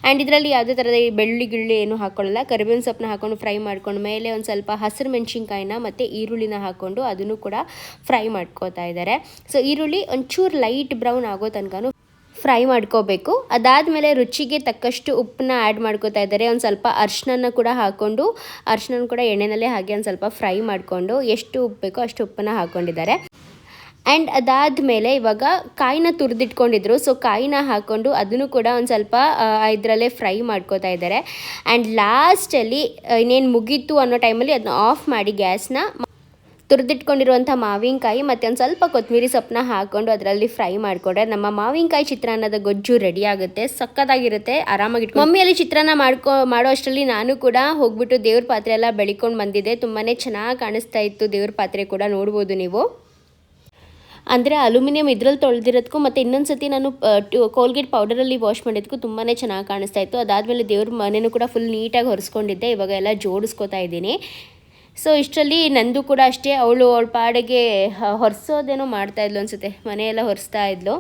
ಆ್ಯಂಡ್ ಇದರಲ್ಲಿ ಯಾವುದೇ ಥರದ ಬೆಳ್ಳುಳ್ಳಿ ಏನು ಹಾಕ್ಕೊಳ್ಳಲ್ಲ. ಕರಿಬೇವಿನ ಸೊಪ್ಪನ್ನ ಹಾಕ್ಕೊಂಡು ಫ್ರೈ ಮಾಡ್ಕೊಂಡು ಮೇಲೆ ಒಂದು ಸ್ವಲ್ಪ ಹಸಿರು ಮೆಣಸಿನ್ಕಾಯಿನ ಮತ್ತು ಈರುಳ್ಳಿನ ಹಾಕ್ಕೊಂಡು ಅದನ್ನು ಕೂಡ ಫ್ರೈ ಮಾಡ್ಕೋತಾ ಇದ್ದಾರೆ. ಸೊ ಈರುಳ್ಳಿ ಒಂಚೂರು ಲೈಟ್ ಬ್ರೌನ್ ಆಗೋ ತನಕ ಫ್ರೈ ಮಾಡ್ಕೋಬೇಕು. ಅದಾದಮೇಲೆ ರುಚಿಗೆ ತಕ್ಕಷ್ಟು ಉಪ್ಪನ್ನ ಆ್ಯಡ್ ಮಾಡ್ಕೋತಾ ಇದ್ದಾರೆ. ಒಂದು ಸ್ವಲ್ಪ ಅರಿಶಿನ ಕೂಡ ಹಾಕ್ಕೊಂಡು, ಅರಿಶಿನ ಕೂಡ ಎಣ್ಣೆನಲ್ಲೇ ಹಾಗೆ ಒಂದು ಸ್ವಲ್ಪ ಫ್ರೈ ಮಾಡಿಕೊಂಡು ಎಷ್ಟು ಉಪ್ಪು ಬೇಕೋ ಅಷ್ಟು ಉಪ್ಪನ್ನು ಹಾಕ್ಕೊಂಡಿದ್ದಾರೆ. ಆ್ಯಂಡ್ ಅದಾದಮೇಲೆ ಇವಾಗ ಕಾಯಿನ ತುರಿದಿಟ್ಕೊಂಡಿದ್ರು. ಸೊ ಕಾಯಿನ ಹಾಕ್ಕೊಂಡು ಅದನ್ನು ಕೂಡ ಒಂದು ಸ್ವಲ್ಪ ಇದರಲ್ಲೇ ಫ್ರೈ ಮಾಡ್ಕೋತಾ ಇದ್ದಾರೆ. ಆ್ಯಂಡ್ ಲಾಸ್ಟಲ್ಲಿ ಇನ್ನೇನು ಮುಗೀತು ಅನ್ನೋ ಟೈಮಲ್ಲಿ ಅದನ್ನ ಆಫ್ ಮಾಡಿ ಗ್ಯಾಸ್ನ ತುರಿದಿಟ್ಕೊಂಡಿರುವಂಥ ಮಾವಿನಕಾಯಿ ಮತ್ತು ಒಂದು ಸ್ವಲ್ಪ ಕೊತ್ತಂಬರಿ ಸೊಪ್ಪನ್ನ ಹಾಕ್ಕೊಂಡು ಅದರಲ್ಲಿ ಫ್ರೈ ಮಾಡಿಕೊಂಡ್ರೆ ನಮ್ಮ ಮಾವಿನಕಾಯಿ ಚಿತ್ರಾನ್ನದ ಗೊಜ್ಜು ರೆಡಿ ಆಗುತ್ತೆ. ಸಕ್ಕತ್ತಾಗಿರುತ್ತೆ. ಆರಾಮಾಗಿ ಮಮ್ಮಿಯಲ್ಲಿ ಚಿತ್ರಾನ್ನ ಮಾಡೋ ಅಷ್ಟರಲ್ಲಿ ನಾನು ಕೂಡ ಹೋಗ್ಬಿಟ್ಟು ದೇವ್ರ ಪಾತ್ರೆ ಎಲ್ಲ ಬೆಳಿಕೊಂಡು ಬಂದಿದ್ದೆ. ತುಂಬಾ ಚೆನ್ನಾಗಿ ಕಾಣಿಸ್ತಾ ಇತ್ತು ದೇವ್ರ ಪಾತ್ರೆ ಕೂಡ, ನೋಡ್ಬೋದು ನೀವು. ಅಂದರೆ ಅಲ್ಯೂಮಿನಿಯಂ ಇದ್ರಲ್ಲಿ ತೊಳೆದಿರೋದಕ್ಕೂ ಮತ್ತು ಇನ್ನೊಂದು ಸತಿ ನಾನು ಕೋಲ್ಗೇಟ್ ಪೌಡರಲ್ಲಿ ವಾಶ್ ಮಾಡಿದ್ದಕ್ಕೂ ತುಂಬಾ ಚೆನ್ನಾಗಿ ಕಾಣಿಸ್ತಾ ಇತ್ತು. ಅದಾದಮೇಲೆ ದೇವ್ರ ಮನೆಯೂ ಕೂಡ ಫುಲ್ ನೀಟಾಗಿ ಹೊರಿಸ್ಕೊಂಡಿದ್ದೆ. ಇವಾಗ ಎಲ್ಲ ಜೋಡಿಸ್ಕೋತಾ ಇದ್ದೀನಿ. ಸೊ ಇಷ್ಟರಲ್ಲಿ ನಂದು ಕೂಡ ಅಷ್ಟೇ, ಅವಳ ಪಾಡಿಗೆ ಹೊರಿಸೋದೇನೋ ಮಾಡ್ತಾಯಿದ್ಲು ಅನಿಸುತ್ತೆ, ಮನೆಯೆಲ್ಲ ಹೊರಿಸ್ತಾ ಇದ್ಲು.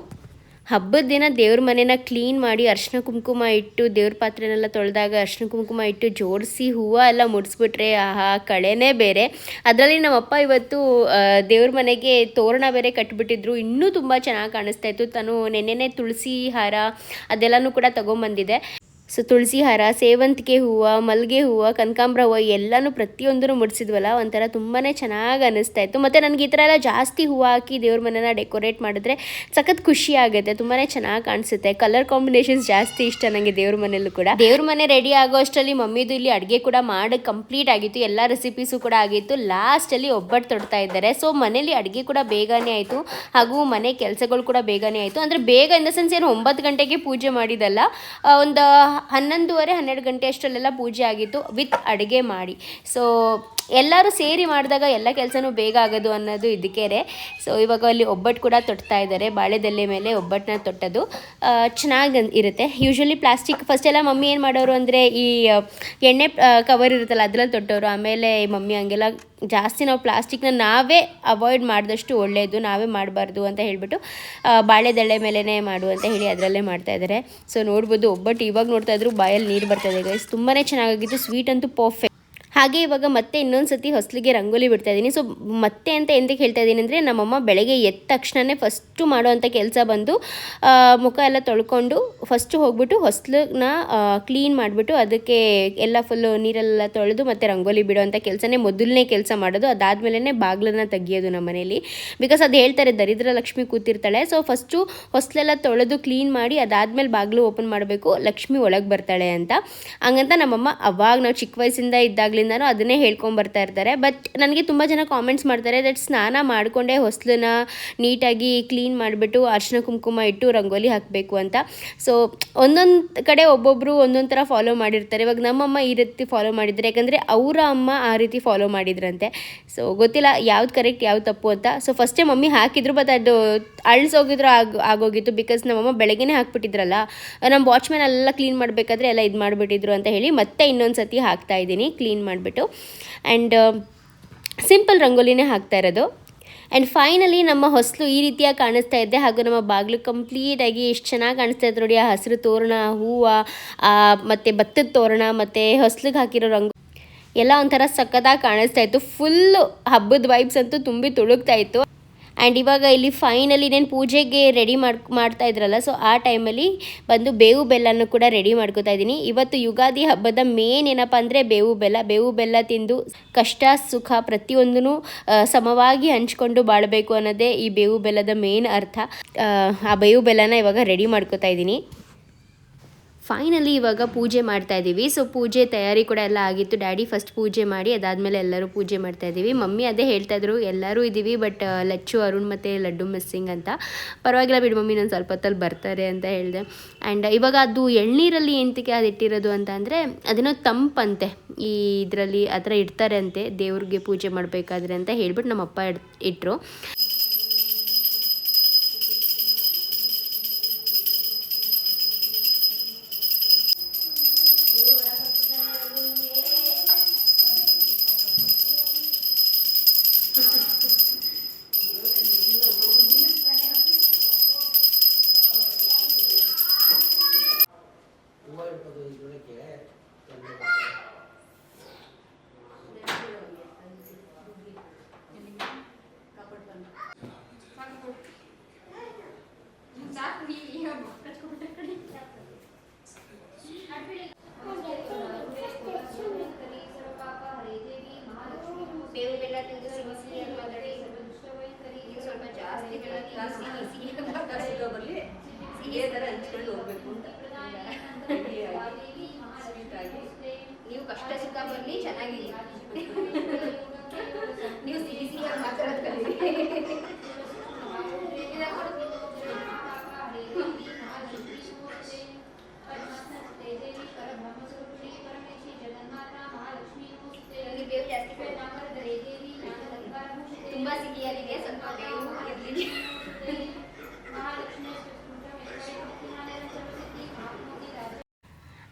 ಹಬ್ಬದ ದಿನ ದೇವ್ರ ಮನೆನ ಕ್ಲೀನ್ ಮಾಡಿ ಅರ್ಶಿನ ಕುಂಕುಮ ಇಟ್ಟು ದೇವ್ರ ಪಾತ್ರೆನೆಲ್ಲ ತೊಳೆದಾಗ ಅರ್ಶಿನ ಕುಂಕುಮ ಇಟ್ಟು ಜೋಡಿಸಿ ಹೂವು ಎಲ್ಲ ಮುಡಿಸ್ಬಿಟ್ರೆ ಆಹಾ ಕಳೆನೇ ಬೇರೆ. ಅದರಲ್ಲಿ ನಮ್ಮಪ್ಪ ಇವತ್ತು ದೇವ್ರ ಮನೆಗೆ ತೋರಣ ಬೇರೆ ಕಟ್ಟಿಬಿಟ್ಟಿದ್ರು, ಇನ್ನೂ ತುಂಬ ಚೆನ್ನಾಗಿ ಕಾಣಿಸ್ತಾ ಇತ್ತು. ತಾನು ನೆನ್ನೆನೇ ತುಳಸಿ ಹಾರ ಅದೆಲ್ಲನೂ ಕೂಡ ತೊಗೊಂಬಂದಿದೆ. ಸೊ ತುಳಸಿ ಹಾರ, ಸೇವಂತಿಗೆ ಹೂವು, ಮಲ್ಲಿಗೆ ಹೂವು, ಕನಕಾಂಬರ ಹೂವು ಎಲ್ಲನೂ ಪ್ರತಿಯೊಂದನ್ನು ಮುಡಿಸಿದ್ವಲ್ಲ, ಒಂಥರ ತುಂಬಾ ಚೆನ್ನಾಗಿ ಅನ್ನಿಸ್ತಾ ಇತ್ತು. ಮತ್ತು ನನಗೆ ಈ ಥರ ಎಲ್ಲ ಜಾಸ್ತಿ ಹೂವು ಹಾಕಿ ದೇವ್ರ ಮನೆನ ಡೆಕೋರೇಟ್ ಮಾಡಿದ್ರೆ ಸಖತ್ ಖುಷಿ ಆಗುತ್ತೆ, ತುಂಬಾ ಚೆನ್ನಾಗಿ ಕಾಣಿಸುತ್ತೆ. ಕಲರ್ ಕಾಂಬಿನೇಷನ್ಸ್ ಜಾಸ್ತಿ ಇಷ್ಟ ನನಗೆ ದೇವ್ರ ಮನೆಯಲ್ಲೂ ಕೂಡ. ದೇವ್ರ ಮನೆ ರೆಡಿ ಆಗೋ ಅಷ್ಟರಲ್ಲಿ ಮಮ್ಮಿದು ಇಲ್ಲಿ ಅಡುಗೆ ಕೂಡ ಮಾಡಿ ಕಂಪ್ಲೀಟ್ ಆಗಿತ್ತು, ಎಲ್ಲ ರೆಸಿಪೀಸು ಕೂಡ ಆಗಿತ್ತು. ಲಾಸ್ಟಲ್ಲಿ ಒಬ್ಬಟ್ಟು ತೊಡ್ತಾ ಇದ್ದಾರೆ. ಸೊ ಮನೇಲಿ ಅಡುಗೆ ಕೂಡ ಬೇಗನೆ ಆಯಿತು, ಹಾಗೂ ಮನೆ ಕೆಲಸಗಳು ಕೂಡ ಬೇಗನೆ ಆಯಿತು. ಅಂದರೆ ಬೇಗ ಇನ್ ದ ಸೆನ್ಸ್ ಏನು 9 ಗಂಟೆಗೆ ಪೂಜೆ ಮಾಡಿದಲ್ಲ, ಒಂದು 11:30 12 ಗಂಟೆ ಅಷ್ಟರಲ್ಲೆಲ್ಲ ಪೂಜೆ ಆಗಿತ್ತು ವಿತ್ ಅಡುಗೆ ಮಾಡಿ. ಸೊ ಎಲ್ಲರೂ ಸೇರಿ ಮಾಡಿದಾಗ ಎಲ್ಲ ಕೆಲಸನೂ ಬೇಗ ಆಗೋದು ಅನ್ನೋದು ಇದಕ್ಕೇನೆ. ಸೊ ಇವಾಗ ಅಲ್ಲಿ ಒಬ್ಬಟ್ಟು ಕೂಡ ತೊಟ್ತಾ ಇದ್ದಾರೆ, ಬಾಳೆದೆಲೆ ಮೇಲೆ ಒಬ್ಬಟ್ಟನ್ನ ತೊಟ್ಟೋದು ಚೆನ್ನಾಗಿ ಇರುತ್ತೆ. ಯೂಶ್ವಲಿ ಪ್ಲಾಸ್ಟಿಕ್ ಫಸ್ಟೆಲ್ಲ ಮಮ್ಮಿ ಏನು ಮಾಡೋರು ಅಂದರೆ ಈ ಎಣ್ಣೆ ಕವರ್ ಇರುತ್ತಲ್ಲ ಅದರಲ್ಲಿ ತೊಟ್ಟೋರು. ಆಮೇಲೆ ಮಮ್ಮಿ ಹಂಗೆಲ್ಲ ಜಾಸ್ತಿ ನಾವು ಪ್ಲಾಸ್ಟಿಕ್ನ ನಾವೇ ಅವಾಯ್ಡ್ ಮಾಡಿದಷ್ಟು ಒಳ್ಳೆಯದು, ನಾವೇ ಮಾಡಬಾರ್ದು ಅಂತ ಹೇಳಿಬಿಟ್ಟು ಬಾಳೆದೆಳೆ ಮೇಲೇ ಮಾಡು ಅಂತ ಹೇಳಿ ಅದರಲ್ಲೇ ಮಾಡ್ತಾಯಿದ್ದಾರೆ. ಸೊ ನೋಡ್ಬೋದು ಒಬ್ಬಟ್ಟು ಇವಾಗ ನೋಡ್ತಾ ಇದ್ರು ಬಾಯಲ್ಲಿ ನೀರು ಬರ್ತಾಯಿದೆ ಗೈಸ್. ತುಂಬಾ ಚೆನ್ನಾಗಿತ್ತು, ಸ್ವೀಟ್ ಅಂತೂ ಪರ್ಫೆಕ್ಟ್. ಹಾಗೆ ಇವಾಗ ಮತ್ತೆ ಇನ್ನೊಂದು ಸತಿ ಹೊಸ್ಲಿಗೆ ರಂಗೋಲಿ ಬಿಡ್ತಾ ಇದ್ದೀನಿ. ಸೊ ಮತ್ತೆ ಅಂತ ಎಂತಕ್ಕೆ ಹೇಳ್ತಾ ಇದ್ದೀನಿ ಅಂದರೆ ನಮ್ಮಮ್ಮ ಬೆಳಗ್ಗೆ ಎದ್ದ ತಕ್ಷಣವೇ ಫಸ್ಟು ಮಾಡೋವಂಥ ಕೆಲಸ ಬಂದು ಮುಖ ಎಲ್ಲ ತೊಳ್ಕೊಂಡು ಫಸ್ಟು ಹೋಗ್ಬಿಟ್ಟು ಹೊಸ್ಲನ್ನ ಕ್ಲೀನ್ ಮಾಡಿಬಿಟ್ಟು ಅದಕ್ಕೆ ಎಲ್ಲ ಫುಲ್ಲು ನೀರೆಲ್ಲ ತೊಳೆದು ಮತ್ತು ರಂಗೋಲಿ ಬಿಡೋವಂಥ ಕೆಲಸನೇ ಮೊದಲನೇ ಕೆಲಸ ಮಾಡೋದು. ಅದಾದಮೇಲೆ ಬಾಗಿಲನ್ನು ತೆಗಿಯೋದು ನಮ್ಮ ಮನೇಲಿ. ಬಿಕಾಸ್ ಅದು ಹೇಳ್ತಾರೆ ದರಿದ್ರ ಲಕ್ಷ್ಮಿ ಕೂತಿರ್ತಾಳೆ. ಸೊ ಫಸ್ಟು ಹೊಸ್ಲೆಲ್ಲ ತೊಳೆದು ಕ್ಲೀನ್ ಮಾಡಿ ಅದಾದಮೇಲೆ ಬಾಗಿಲು ಓಪನ್ ಮಾಡಬೇಕು, ಲಕ್ಷ್ಮಿ ಒಳಗೆ ಬರ್ತಾಳೆ ಅಂತ. ಹಂಗಂತ ನಮ್ಮಮ್ಮ ಅವಾಗ ನಾವು ಚಿಕ್ಕ ವಯಸ್ಸಿಂದ ಇದ್ದಾಗಲೇ ಅದನ್ನೇ ಹೇಳ್ಕೊಂಡು ಬರ್ತಾ ಇರ್ತಾರೆ. ಬಟ್ ನನಗೆ ತುಂಬ ಜನ ಕಾಮೆಂಟ್ಸ್ ಮಾಡ್ತಾರೆ ದಟ್ ಸ್ನಾನ ಮಾಡಿಕೊಂಡೇ ಹೊಸ್ಲನ್ನ ನೀಟಾಗಿ ಕ್ಲೀನ್ ಮಾಡಿಬಿಟ್ಟು ಅರಿಶಿನ ಕುಂಕುಮ ಇಟ್ಟು ರಂಗೋಲಿ ಹಾಕಬೇಕು ಅಂತ. ಸೊ ಒಂದೊಂದು ಕಡೆ ಒಬ್ಬೊಬ್ಬರು ಒಂದೊಂದು ಥರ ಫಾಲೋ ಮಾಡಿರ್ತಾರೆ. ಇವಾಗ ನಮ್ಮಮ್ಮ ಈ ರೀತಿ ಫಾಲೋ ಮಾಡಿದ್ದಾರೆ, ಯಾಕಂದರೆ ಅವರ ಅಮ್ಮ ಆ ರೀತಿ ಫಾಲೋ ಮಾಡಿದ್ರಂತೆ. ಸೊ ಗೊತ್ತಿಲ್ಲ ಯಾವ್ದು ಕರೆಕ್ಟ್ ಯಾವ್ದು ತಪ್ಪು ಅಂತ. ಸೊ ಫಸ್ಟೇ ಮಮ್ಮಿ ಹಾಕಿದ್ರು, ಬಟ್ ಅದು ಅಳಿಸೋಗಿದ್ರು ಆಗೋಗಿತ್ತು. ಬಿಕಾಸ್ ನಮ್ಮಮ್ಮ ಬೆಳಗ್ಗೆನೇ ಹಾಕ್ಬಿಟ್ಟಿದ್ರಲ್ಲ, ನಮ್ಮ ವಾಚ್ಮ್ಯಾನ್ ಎಲ್ಲ ಕ್ಲೀನ್ ಮಾಡಬೇಕಾದ್ರೆ ಎಲ್ಲ ಇದು ಮಾಡಿಬಿಟ್ಟಿದ್ರು ಅಂತ ಹೇಳಿ ಮತ್ತೆ ಇನ್ನೊಂದು ಸತಿ ಹಾಕ್ತಾ ಇದ್ದೀನಿ ಕ್ಲೀನ್ ಮಾಡಿಬಿಟ್ಟು. ಆ್ಯಂಡ್ ಸಿಂಪಲ್ ರಂಗೋಲಿನೇ ಹಾಕ್ತಾ ಇರೋದು. ಆ್ಯಂಡ್ ಫೈನಲಿ ನಮ್ಮ ಹೊಸಲು ಈ ರೀತಿಯಾಗಿ ಕಾಣಿಸ್ತಾ ಇದೆ. ಹಾಗೂ ನಮ್ಮ ಬಾಗಿಲು ಕಂಪ್ಲೀಟಾಗಿ ಎಷ್ಟು ಚೆನ್ನಾಗಿ ಕಾಣಿಸ್ತಾ ಇತ್ತು ನೋಡಿ. ಆ ಹಸಿರು ತೋರಣ, ಹೂವು, ಮತ್ತು ಭತ್ತದ ತೋರಣ, ಮತ್ತು ಹೊಸ್ಲಿಗೆ ಹಾಕಿರೋ ಎಲ್ಲ ಒಂಥರ ಸಖತ್ತಾಗಿ ಕಾಣಿಸ್ತಾ ಇತ್ತು. ಫುಲ್ಲು ಹಬ್ಬದ ವೈಬ್ಸ್ ಅಂತೂ ತುಂಬಿ ತುಳುಕ್ತಾ ಇತ್ತು. ಆ್ಯಂಡ್ ಇವಾಗ ಇಲ್ಲಿ ಫೈನಲಿ ನಾನು ಪೂಜೆಗೆ ರೆಡಿ ಮಾಡ್ತಾ ಇದ್ರಲ್ಲ, ಸೊ ಆ ಟೈಮಲ್ಲಿ ಬಂದು ಬೇವು ಬೆಲ್ಲನೂ ಕೂಡ ರೆಡಿ ಮಾಡ್ಕೋತಾ ಇದ್ದೀನಿ. ಇವತ್ತು ಯುಗಾದಿ ಹಬ್ಬದ ಮೇನ್ ಏನಪ್ಪ ಅಂದರೆ ಬೇವು ಬೆಲ್ಲ ತಿಂದು ಕಷ್ಟ ಸುಖ ಪ್ರತಿಯೊಂದೂ ಸಮವಾಗಿ ಹಂಚ್ಕೊಂಡು ಬಾಳಬೇಕು ಅನ್ನೋದೇ ಈ ಬೇವು ಬೆಲ್ಲದ ಮೇನ್ ಅರ್ಥ. ಆ ಬೇವು ಬೆಲ್ಲನ ಇವಾಗ ರೆಡಿ ಮಾಡ್ಕೋತಾ ಇದ್ದೀನಿ. ಫೈನಲಿ ಇವಾಗ ಪೂಜೆ ಮಾಡ್ತಾ ಇದ್ದೀವಿ. ಸೊ ಪೂಜೆ ತಯಾರಿ ಕೂಡ ಎಲ್ಲ ಆಗಿತ್ತು. ಡ್ಯಾಡಿ ಫಸ್ಟ್ ಪೂಜೆ ಮಾಡಿ ಅದಾದಮೇಲೆ ಎಲ್ಲರೂ ಪೂಜೆ ಮಾಡ್ತಾ ಇದ್ದೀವಿ. ಮಮ್ಮಿ ಅದೇ ಹೇಳ್ತಾಯಿದ್ರು ಎಲ್ಲರೂ ಇದ್ದೀವಿ, ಬಟ್ ಲಚ್ಚು, ಅರುಣ್ ಮತ್ತು ಲಡ್ಡು ಮಿಸ್ಸಿಂಗ್ ಅಂತ. ಪರವಾಗಿಲ್ಲ ಬಿಡು ಮಮ್ಮಿ, ನಾನು ಸ್ವಲ್ಪ ಹೊತ್ತಲ್ಲಿ ಬರ್ತಾರೆ ಅಂತ ಹೇಳಿದೆ. ಆ್ಯಂಡ್ ಇವಾಗ ಅದು ಎಳ್ನೀರಲ್ಲಿ ಎಂತಕ್ಕೆ ಅದು ಇಟ್ಟಿರೋದು ಅಂತ ಅಂದರೆ ಅದೇನೋ ತಂಪಂತೆ, ಈ ಇದರಲ್ಲಿ ಆ ಥರ ಇಡ್ತಾರೆ ಅಂತೆ ದೇವ್ರಿಗೆ ಪೂಜೆ ಮಾಡಬೇಕಾದ್ರೆ ಅಂತ ಹೇಳ್ಬಿಟ್ಟು ನಮ್ಮಪ್ಪ ಇಟ್ಟರು. ಬೇವು ಬೆಲ್ಲ ತಿಂದು ಸಿಹಿ ಅಂತ ಮಾತಾಡಿ ಸ್ವಲ್ಪ ಜಾಸ್ತಿ ಸಿಹಿ ಥರ ಹಂಚ್ಕೊಂಡು ಹೋಗ್ಬೇಕು ಅಂತ. ನೀವು ಕಷ್ಟ ಸುಖ ಬರಲಿ, ಚೆನ್ನಾಗಿ ನೀವು ಸಿಹಿ ಮಾತಾಡೋದು ಕಲೀರಿ. ತುಂಬ ಸಿಹಿಯಾಗಿದೆ, ಸ್ವಲ್ಪ ಬೇವು ಇರಲಿ.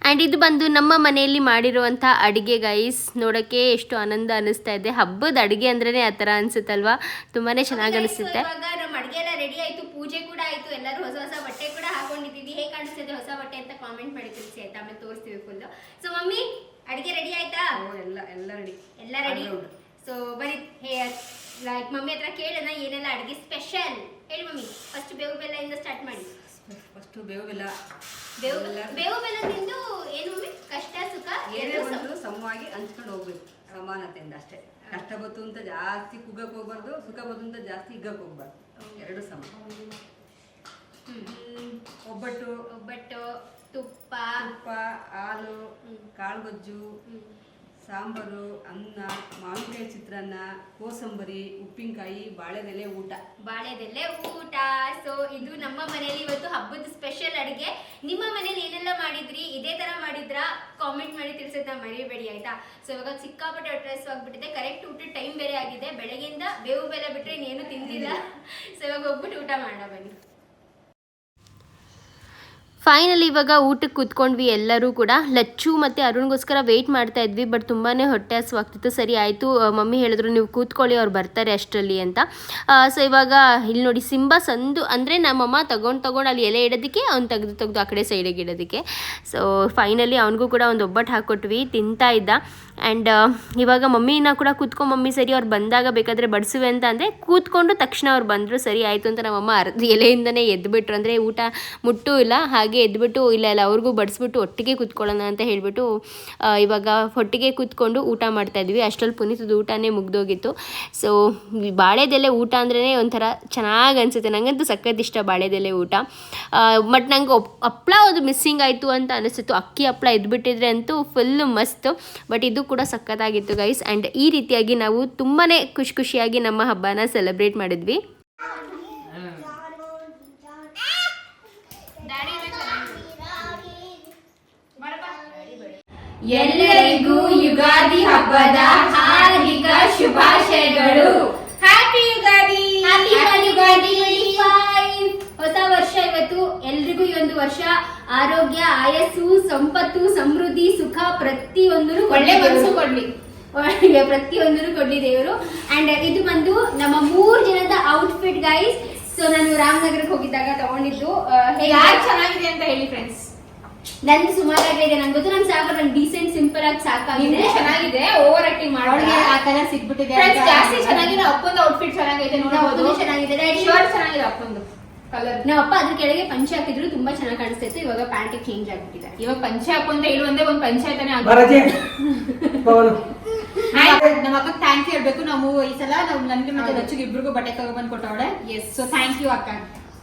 ಆ್ಯಂಡ್ ಇದು ಬಂದು ನಮ್ಮ ಮನೆಯಲ್ಲಿ ಮಾಡಿರುವಂಥ ಅಡುಗೆ ಗೈಸ್. ನೋಡೋಕ್ಕೆ ಎಷ್ಟು ಆನಂದ ಅನ್ನಿಸ್ತಾ ಇದೆ. ಹಬ್ಬದ ಅಡುಗೆ ಅಂದ್ರೇ ಆ ಥರ ಅನಿಸುತ್ತಲ್ವಾ, ತುಂಬಾ ಚೆನ್ನಾಗಿ ಅನಿಸುತ್ತೆ. ಇವಾಗ ನಮ್ಮ ಅಡುಗೆ ಎಲ್ಲ ರೆಡಿ ಆಯಿತು, ಪೂಜೆ ಕೂಡ ಆಯಿತು, ಎಲ್ಲರೂ ಹೊಸ ಹೊಸ ಬಟ್ಟೆ ಕೂಡ ಹಾಕೊಂಡಿದ್ದೀವಿ. ಹೇಗೆ ಕಾಣಿಸ್ತಿದೆ ಹೊಸ ಬಟ್ಟೆ ಅಂತ ಕಾಮೆಂಟ್ ಮಾಡಿ ತಿಳಿಸಿ ಆಯ್ತಾ, ಆಮೇಲೆ ತೋರಿಸ್ತೀವಿ ಫುಲ್ಲು. ಸೊ ಮಮ್ಮಿ ಅಡುಗೆ ರೆಡಿ ಆಯ್ತಾ? ಎಲ್ಲ ರೆಡಿ. ಸೊ ಬರೀ ಲೈಕ್ ಮಮ್ಮಿ ಹತ್ರ ಕೇಳೋಣ ಏನೆಲ್ಲ ಅಡುಗೆ ಸ್ಪೆಷಲ್ ಹೇಳಿ ಮಮ್ಮಿ. ಫಸ್ಟ್ ಬೇವು ಬೆಲ್ಲದಿಂದ ಸ್ಟಾರ್ಟ್ ಮಾಡಿ. ಫಸ್ಟು ಬೇವು ಬೆಲ್ಲ ತಿಂದು ಏನು ಮಮ್ಮಿ, ಕಷ್ಟ ಸುಖ ಏನೇ ಸಮವಾಗಿ ಹಂಚ್ಕೊಂಡು ಹೋಗ್ಬೇಕು ಸಮಾನತೆಯಿಂದ ಅಷ್ಟೇ. ಕಷ್ಟ ಬಂತು ಅಂತ ಜಾಸ್ತಿ ಕುಗ್ಗಕ್ಕೆ ಹೋಗ್ಬಾರ್ದು, ಸುಖ ಬಂತು ಅಂತ ಜಾಸ್ತಿ ಹಿಗ್ಗಕ್ಕೆ ಹೋಗ್ಬಾರ್ದು, ಎರಡು ಸಮ. ಒಬ್ಬಟ್ಟು, ತುಪ್ಪ, ಹಾಲು, ಕಾಳುಗೊಜ್ಜು, ಸಾಂಬಾರು, ಅನ್ನ, ಮಾವಿನಕಾಯಿ ಚಿತ್ರಾನ್ನ, ಕೋಸಂಬರಿ, ಉಪ್ಪಿನಕಾಯಿ, ಬಾಳೆದೆಲೆ ಊಟ. ಬಾಳೆದೆಲೆ ಊಟ. ಸೊ ಇದು ನಮ್ಮ ಮನೆಯಲ್ಲಿ ಇವತ್ತು ಹಬ್ಬದ ಸ್ಪೆಷಲ್ ಅಡುಗೆ. ನಿಮ್ಮ ಮನೇಲಿ ಏನೆಲ್ಲ ಮಾಡಿದ್ರಿ, ಇದೇ ತರ ಮಾಡಿದ್ರಾ ಕಾಮೆಂಟ್ ಮಾಡಿ ತಿಳಿಸೋದನ್ನ ಮರಿಬೇಡಿ ಆಯ್ತಾ. ಸೊ ಇವಾಗ ಸಿಕ್ಕಾಪಟ್ಟೆ ಸ್ಟ್ರೆಸ್ ಆಗ್ಬಿಟ್ಟಿದೆ. ಕರೆಕ್ಟ್ ಊಟದ ಟೈಮ್ ಬೇರೆ ಆಗಿದೆ. ಬೆಳಗ್ಗೆಯಿಂದ ಬೇವು ಬೆಲೆ ಬಿಟ್ರೆ ಇನ್ನೇನು ತಿಂದಿಲ್ಲ. ಸೊ ಇವಾಗ ಹೋಗ್ಬಿಟ್ಟು ಊಟ ಮಾಡೋಣ ಬನ್ನಿ. ಫೈನಲಿ ಇವಾಗ ಊಟಕ್ಕೆ ಕೂತ್ಕೊಂಡ್ವಿ ಎಲ್ಲರೂ ಕೂಡ. ಲಚ್ಚು ಮತ್ತು ಅರುಣ್ಗೋಸ್ಕರ ವೆಯ್ಟ್ ಮಾಡ್ತಾ ಇದ್ವಿ. ಬಟ್ ತುಂಬಾ ಹೊಟ್ಟೆ ಹಸುವಾಗ್ತಿತ್ತು. ಸರಿ ಆಯಿತು, ಮಮ್ಮಿ ಹೇಳಿದ್ರು ನೀವು ಕೂತ್ಕೊಳ್ಳಿ, ಅವ್ರು ಬರ್ತಾರೆ ಅಷ್ಟರಲ್ಲಿ ಅಂತ. ಸೊ ಇವಾಗ ಇಲ್ಲಿ ನೋಡಿ ಸಿಂಬಾ ಸಂದು ಅಂದರೆ ನಮ್ಮಮ್ಮ ತಗೊಂಡು ಅಲ್ಲಿ ಎಲೆ ಇಡೋದಕ್ಕೆ ಅವ್ನು ತೆಗೆದು ಆ ಕಡೆ ಸೈಡಿಗೆ ಇಡೋದಕ್ಕೆ. ಸೊ ಫೈನಲಿ ಅವನಿಗೂ ಕೂಡ ಒಂದು ಒಬ್ಬಟ್ಟು ಹಾಕ್ಕೊಟ್ವಿ, ತಿಂತಾ ಇದ್ದ. ಆ್ಯಂಡ್ ಇವಾಗ ಮಮ್ಮಿನ ಕೂಡ ಕೂತ್ಕೊಂಡು ಮಮ್ಮಿ ಸರಿ ಅವ್ರು ಬಂದಾಗ ಬೇಕಾದರೆ ಬಡಿಸುವೆ ಅಂತ ಅಂದರೆ ಕೂತ್ಕೊಂಡು ತಕ್ಷಣ ಅವ್ರು ಬಂದರು. ಸರಿ ಆಯಿತು ಅಂತ ನಮ್ಮಮ್ಮ ಅರ್ಧ ಎಲೆಯಿಂದನೇ ಎದ್ದುಬಿಟ್ರು. ಅಂದರೆ ಊಟ ಮುಟ್ಟೂ ಇಲ್ಲ, ಹಾಗೆ ಎದ್ಬಿಟ್ಟು ಇಲ್ಲ ಅವ್ರಿಗೂ ಬಡಿಸ್ಬಿಟ್ಟು ಒಟ್ಟಿಗೆ ಕೂತ್ಕೊಳ್ಳೋಣ ಅಂತ ಹೇಳಿಬಿಟ್ಟು ಇವಾಗ ಒಟ್ಟಿಗೆ ಕೂತ್ಕೊಂಡು ಊಟ ಮಾಡ್ತಾಯಿದ್ವಿ. ಅಷ್ಟರಲ್ಲಿ ಪುನೀತದ ಊಟನೇ ಮುಗ್ದೋಗಿತ್ತು. ಸೊ ಬಾಳೆದೆಲೆ ಊಟ ಅಂದ್ರೇ ಒಂಥರ ಚೆನ್ನಾಗಿ ಅನಿಸುತ್ತೆ. ನನಗಂತೂ ಸಖತ್ ಇಷ್ಟ ಬಾಳೆದೆಲೆ ಊಟ. ಬಟ್ ನಂಗೆ ಹಪ್ಳ ಅದು ಮಿಸ್ಸಿಂಗ್ ಆಯಿತು ಅಂತ ಅನಿಸ್ತಿತ್ತು. ಅಕ್ಕಿ ಹಪ್ಳ ಎದ್ಬಿಟ್ಟಿದ್ರೆ ಅಂತೂ ಫುಲ್ಲು ಮಸ್ತು. ಬಟ್ ಇದು ಕೂಡ ಸಖತ್ತಾಗಿತ್ತು ಗೈಸ್. ಆ್ಯಂಡ್ ಈ ರೀತಿಯಾಗಿ ನಾವು ತುಂಬಾ ಖುಷಿಯಾಗಿ ನಮ್ಮ ಹಬ್ಬನ ಸೆಲೆಬ್ರೇಟ್ ಮಾಡಿದ್ವಿ. ಎಲ್ಲರಿಗೂ ಯುಗಾದಿ ಹಬ್ಬದ ಹಾರ್ದಿಕ ಶುಭಾಶಯಗಳು. ಹ್ಯಾಪಿ ಯುಗಾದಿ. ಯುಗಾದಿ 25. ಹೊಸ ವರ್ಷ ಇವತ್ತು. ಎಲ್ರಿಗೂ ಈ ಒಂದು ವರ್ಷ ಆರೋಗ್ಯ, ಆಯಸ್ಸು, ಸಂಪತ್ತು, ಸಮೃದ್ಧಿ, ಸುಖ ಪ್ರತಿಯೊಂದೂ ಒಳ್ಳೆ ಮನಸ್ಸು ಕೊಡ್ಲಿ, ಪ್ರತಿಯೊಂದನ್ನು ಕೊಡ್ಲಿ ದೇವರು. ಅಂಡ್ ಇದು ಬಂದು ನಮ್ಮ 3 ಜನದ ಔಟ್ಫಿಟ್ ಗೈಸ್. ಸೊ ನಾನು ರಾಮನಗರಕ್ಕೆ ಹೋಗಿದ್ದಾಗ ತಗೊಂಡಿದ್ದು. ಯಾರು ಚೆನ್ನಾಗಿದೆ ಅಂತ ಹೇಳಿ ಫ್ರೆಂಡ್ಸ್. ನಂದು ಸುಮಾರಾಗಿದೆ, ನಂಗೆ ಗೊತ್ತು. ನಂಗೆ ಸಾಕು, ನಂಗೆ ಡೀಸೆಂಟ್ ಸಿಂಪಲ್ ಆಗಿ ಸಾಕಾಗಿದೆ. ಚೆನ್ನಾಗಿದೆ, ಓವರ್ ಆಕ್ಟಿಂಗ್ ಮಾಡೋರಿಗೆ ಆ ಕಲರ್ ಸಿಗ್ಬಿಟ್ಟಿದೆ. ಜಾಸ್ತಿ ಚೆನ್ನಾಗಿದೆ. ಅಪ್ಪಂದು ಔಟ್ಫಿಟ್ ಚೆನ್ನಾಗೈತೆ, ನೋಡಬಹುದು. ಚೆನ್ನಾಗಿದೆ, ಶರ್ಟ್ ಚೆನ್ನಾಗಿದೆ ಅಪ್ಪಂದು ಕಲರ್. ನಮ್ಮ ಅಪ್ಪ ಅದ್ರ ಕೆಳಗೆ ಪಂಚೆ ಹಾಕಿದ್ರು ತುಂಬಾ ಚೆನ್ನಾಗಿ ಕಾಣಿಸ್ತಿತ್ತು. ಇವಾಗ ಪ್ಯಾಂಟ್ ಚೇಂಜ್ ಆಗ್ಬಿಟ್ಟಿದೆ. ಇವಾಗ ಪಂಚೆ ಹಾಕು ಅಂತ ಹೇಳುವಂದ್ರೆ ಒಂದು ಪಂಚಾಯತನೇ ನಮ್ಮ ಅಕ್ಕ ಥ್ಯಾಂಕ್ ಯು ಹೇಳ್ಬೇಕು. ನಾವು ಈ ಸಲ ನಾವು ನನ್ಗೆ ಮತ್ತೆ ಲಚ್ಚುಗೆ ಇಬ್ರಿಗೂ ಬಟ್ಟೆ ತಗೊಬಂದು ಕೊಟ್ಟವಳೆ. ಎಸ್, ಸೊ ಥ್ಯಾಂಕ್ ಯು ಅಕ್ಕ.